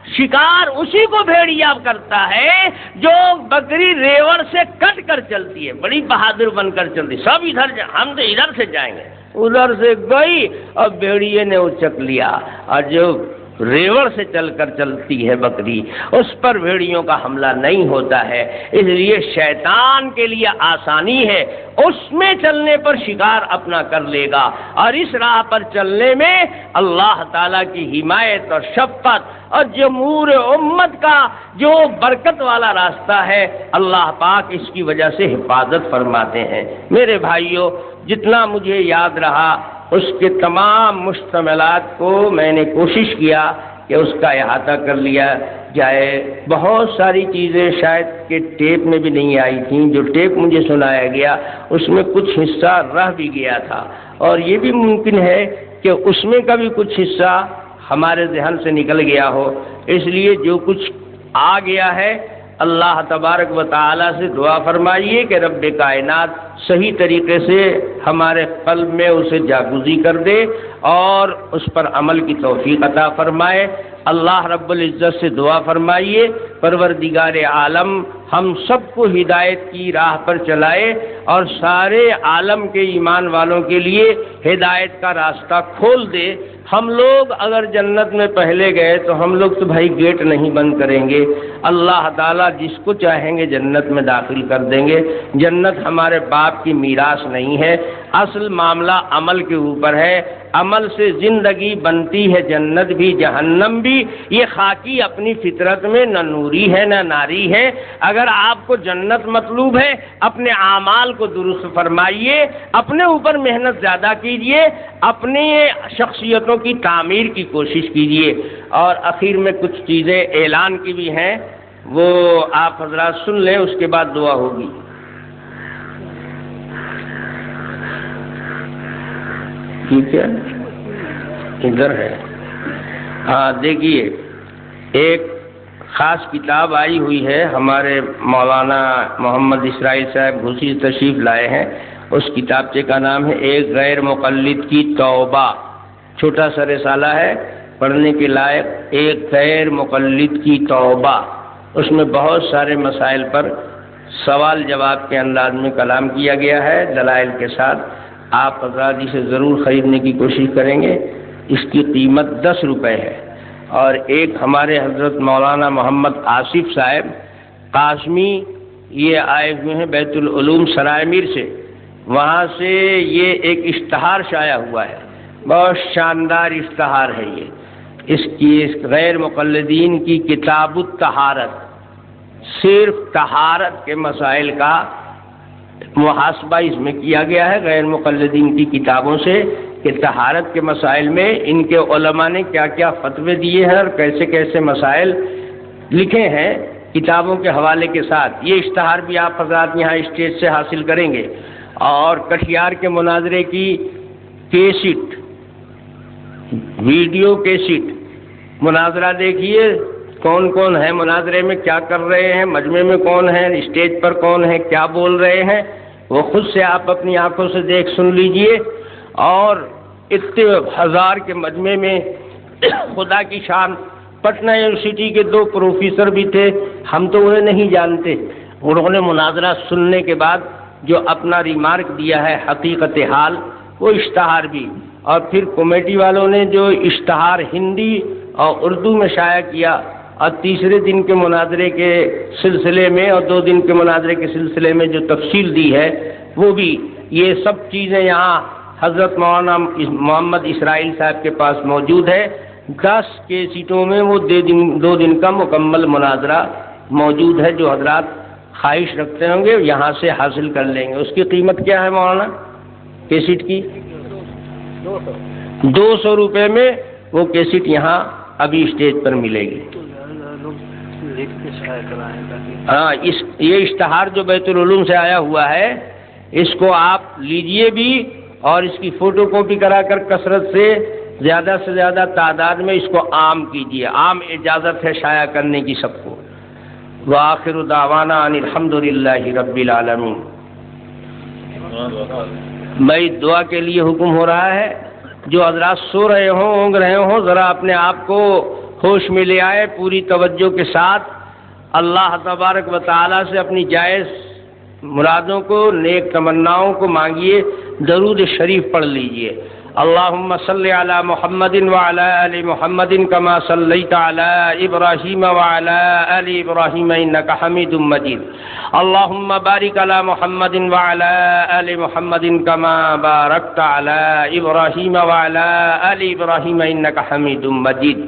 شکار اسی کو بھیڑیا کرتا ہے جو بکری ریوڑ سے کٹ کر چلتی ہے، بڑی بہادر بن کر چلتی. سب ادھر ہم تو ادھر سے جائیں گے، ادھر سے گئی اور بھیڑیے نے اچک لیا، اور جو ریوڑ سے چل کر چلتی ہے بکری، اس پر بھیڑیوں کا حملہ نہیں ہوتا ہے، اس لیے شیطان کے لیے آسانی ہے، اس میں چلنے پر شکار اپنا کر لے گا، اور اس راہ پر چلنے میں اللہ تعالیٰ کی حمایت اور شفقت اور جمہور امت کا جو برکت والا راستہ ہے، اللہ پاک اس کی وجہ سے حفاظت فرماتے ہیں۔ میرے بھائیوں، جتنا مجھے یاد رہا اس کے تمام مشتملات کو میں نے کوشش کیا کہ اس کا احاطہ کر لیا جائے۔ بہت ساری چیزیں شاید کہ ٹیپ میں بھی نہیں آئی تھیں، جو ٹیپ مجھے سنایا گیا اس میں کچھ حصہ رہ بھی گیا تھا، اور یہ بھی ممکن ہے کہ اس میں کا بھی کچھ حصہ ہمارے ذہن سے نکل گیا ہو، اس لیے جو کچھ آ گیا ہے اللہ تبارک و تعالی سے دعا فرمائیے کہ رب کائنات صحیح طریقے سے ہمارے قلب میں اسے جاگزی کر دے اور اس پر عمل کی توفیق عطا فرمائے۔ اللہ رب العزت سے دعا فرمائیے پروردگار عالم ہم سب کو ہدایت کی راہ پر چلائے اور سارے عالم کے ایمان والوں کے لیے ہدایت کا راستہ کھول دے۔ ہم لوگ اگر جنت میں پہلے گئے تو ہم لوگ تو بھائی گیٹ نہیں بند کریں گے، اللہ تعالیٰ جس کو چاہیں گے جنت میں داخل کر دیں گے۔ جنت ہمارے باپ کی میراث نہیں ہے، اصل معاملہ عمل کے اوپر ہے، عمل سے زندگی بنتی ہے، جنت بھی جہنم بھی۔ یہ خاکی اپنی فطرت میں نہ نوری ہے نہ ناری ہے۔ اگر آپ کو جنت مطلوب ہے اپنے اعمال کو درست فرمائیے، اپنے اوپر محنت زیادہ کیجیے، اپنے شخصیتوں کی تعمیر کی کوشش کیجیے۔ اور اخیر میں کچھ چیزیں اعلان کی بھی ہیں، وہ آپ حضرات سن لیں، اس کے بعد دعا ہوگی۔ ٹھیک ہے، ادھر ہے۔ ہاں دیکھیے، ایک خاص کتاب آئی ہوئی ہے، ہمارے مولانا محمد اسرائیل صاحب گھوسی تشریف لائے ہیں، اس کتابچے کا نام ہے ایک غیر مقلد کی توبہ۔ چھوٹا سا رسالہ ہے، پڑھنے کے لائق، ایک غیر مقلد کی توبہ۔ اس میں بہت سارے مسائل پر سوال جواب کے انداز میں کلام کیا گیا ہے دلائل کے ساتھ۔ آپ حضرات اسے ضرور خریدنے کی کوشش کریں گے۔ اس کی قیمت 10 روپے ہے۔ اور ایک ہمارے حضرت مولانا محمد آصف صاحب قاسمی، یہ آئے ہوئے ہیں بیت العلوم سرائے میر سے، وہاں سے یہ ایک اشتہار شائع ہوا ہے، بہت شاندار اشتہار ہے یہ۔ اس غیر مقلدین کی کتاب الطہارت، صرف طہارت کے مسائل کا محاسبہ اس میں کیا گیا ہے غیر مقلدین کی کتابوں سے، کہ طہارت کے مسائل میں ان کے علماء نے کیا کیا فتوے دیے ہیں اور کیسے کیسے مسائل لکھے ہیں کتابوں کے حوالے کے ساتھ۔ یہ اشتہار بھی آپ حضرات یہاں اسٹیج سے حاصل کریں گے۔ اور کٹھیار کے مناظرے کی کیسٹ، ویڈیو کیسٹ، مناظرہ دیکھیے کون کون ہے مناظرے میں، کیا کر رہے ہیں، مجمع میں کون ہے، اسٹیج پر کون ہے، کیا بول رہے ہیں، وہ خود سے آپ اپنی آنکھوں سے دیکھ سن لیجئے۔ اور اتنے ہزار کے مجمع میں خدا کی شان پٹنہ یونیورسٹی کے 2 پروفیسر بھی تھے، ہم تو انہیں نہیں جانتے، انہوں نے مناظرہ سننے کے بعد جو اپنا ریمارک دیا ہے حقیقت حال، وہ اشتہار بھی، اور پھر کمیٹی والوں نے جو اشتہار ہندی اور اردو میں شائع کیا، اور تیسرے دن کے مناظرے کے سلسلے میں اور 2 دن کے مناظرے کے سلسلے میں جو تفصیل دی ہے وہ بھی، یہ سب چیزیں یہاں حضرت مولانا محمد اسرائیل صاحب کے پاس موجود ہے۔ 10 کیسٹوں میں وہ 2 دن کا مکمل مناظرہ موجود ہے، جو حضرات خواہش رکھتے ہوں گے یہاں سے حاصل کر لیں گے۔ اس کی قیمت کیا ہے مولانا کیسٹ کی؟ 200 روپے میں وہ کیسٹ یہاں ابھی اسٹیج پر ملے گی۔ ہاں، یہ اشتہار جو بیت العلوم سے آیا ہوا ہے، اس کو آپ لیجئے بھی اور اس کی فوٹو کاپی کرا کر کثرت سے زیادہ تعداد میں اس کو عام کیجیے۔ عام اجازت ہے شائع کرنے کی سب کو۔ وآخر دعوانا ان الحمدللہ رب العالمین۔ بھائی دعا کے لیے حکم ہو رہا ہے، جو حضرات سو رہے ہوں اونگ رہے ہوں ذرا اپنے آپ کو ہوش میں لے آئے، پوری توجہ کے ساتھ اللہ تبارک و تعالی سے اپنی جائز مرادوں کو، نیک تمناؤں کو مانگیے، درود شریف پڑھ لیجئے۔ اللهم صل على محمد وعلى آل محمد كما صليت على إبراهيم وعلى آل إبراهيم إنك حميد مجيد. اللهم بارك على محمد وعلى آل محمد كما باركت على إبراهيم وعلى آل إبراهيم إنك حميد مجيد.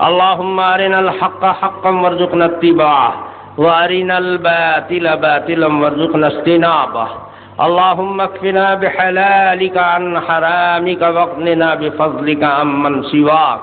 اللهم أرنا الحق حقا وارزقنا اتباعه وأرنا الباطل باطلا وارزقنا اجتنابه. اللهم اكفنا بحلالك عن حرامك واغننا بفضلك عمن سواك.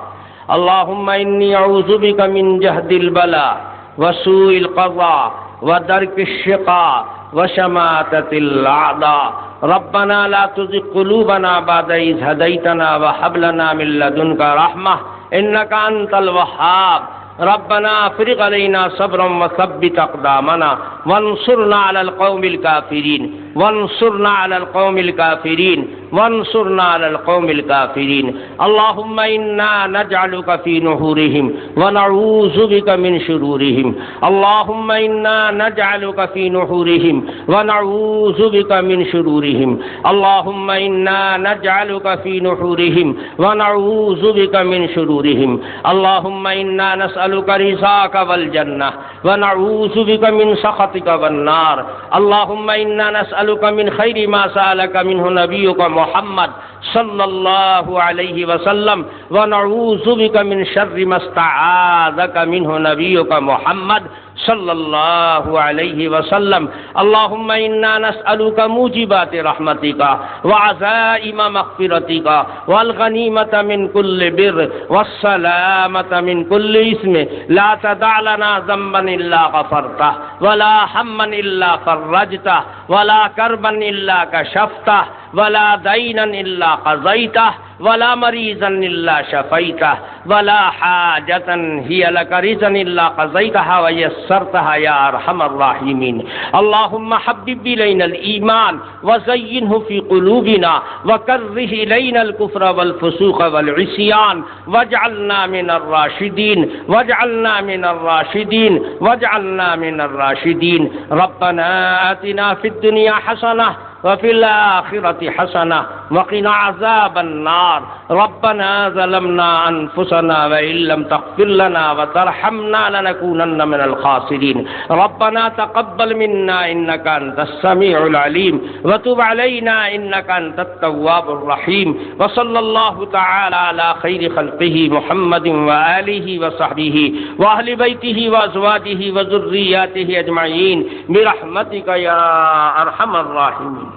اللهم إني أعوذ بك من جهد البلاء وسوء القضاء ودرك الشقاء وشماتة الأعداء. ربنا لا تزغ قلوبنا بعد إذ هديتنا وهب لنا من لدنك رحمة إنك أنت الوهاب. ربنا افرغ علينا صبرا وثبت أقدامنا وانصرنا على القوم الكافرين وانصرنا على القوم الكافرين وانصرنا على القوم الكافرين. اللهم إنا نجعلك في نحورهم ونعوذ بك من شرورهم. اللهم إنا نجعلك في نحورهم ونعوذ بك من شرورهم. اللهم إنا نجعلك في نحورهم ونعوذ بك من شرورهم. اللهم إنا نسألك رضاك والجنة ونعوذ بك من سخطك والنار. اللهم إنا نسألك من خير ما سألك منه نبيك محمد صلى الله عليه وسلم ونعوذ بك من شر ما استعاذك منه نبيك محمد صلى الله عليه وسلم. اللهم إنا نسألك موجبات رحمتك وعزائم مغفرتك والغنيمة من كل بر والسلامة من كل إثم. لا تدع لنا ذنبا إلا غفرته ولا هما إلا فرجته ولا كربا إلا كشفته ولا دينا إلا قضيته ولا مريضا إلا شفيته ولا حاجة هي لك رضا إلا قضيتها ويسرتها يا أرحم الراحمين. اللهم حبب إلينا الإيمان وزينه في قلوبنا وكره إلينا الكفر والفسوق والعصيان واجعلنا من الراشدين واجعلنا من الراشدين واجعلنا من الراشدين. ربنا آتنا في الدنيا حسنة وفي الآخرة حسنة وقنا عذاب النار. ربنا ظلمنا أنفسنا وإن لم تغفر لنا وترحمنا لنكونن من الخاسرين. ربنا تقبل منا إنك أنت السميع العليم وتب علينا إنك أنت التواب الرحيم. وصلى الله تعالى على خير خلقه محمد وآله وصحبه وأهل بيته وأزواجه وذرياته أجمعين برحمتك يا أرحم الراحمين.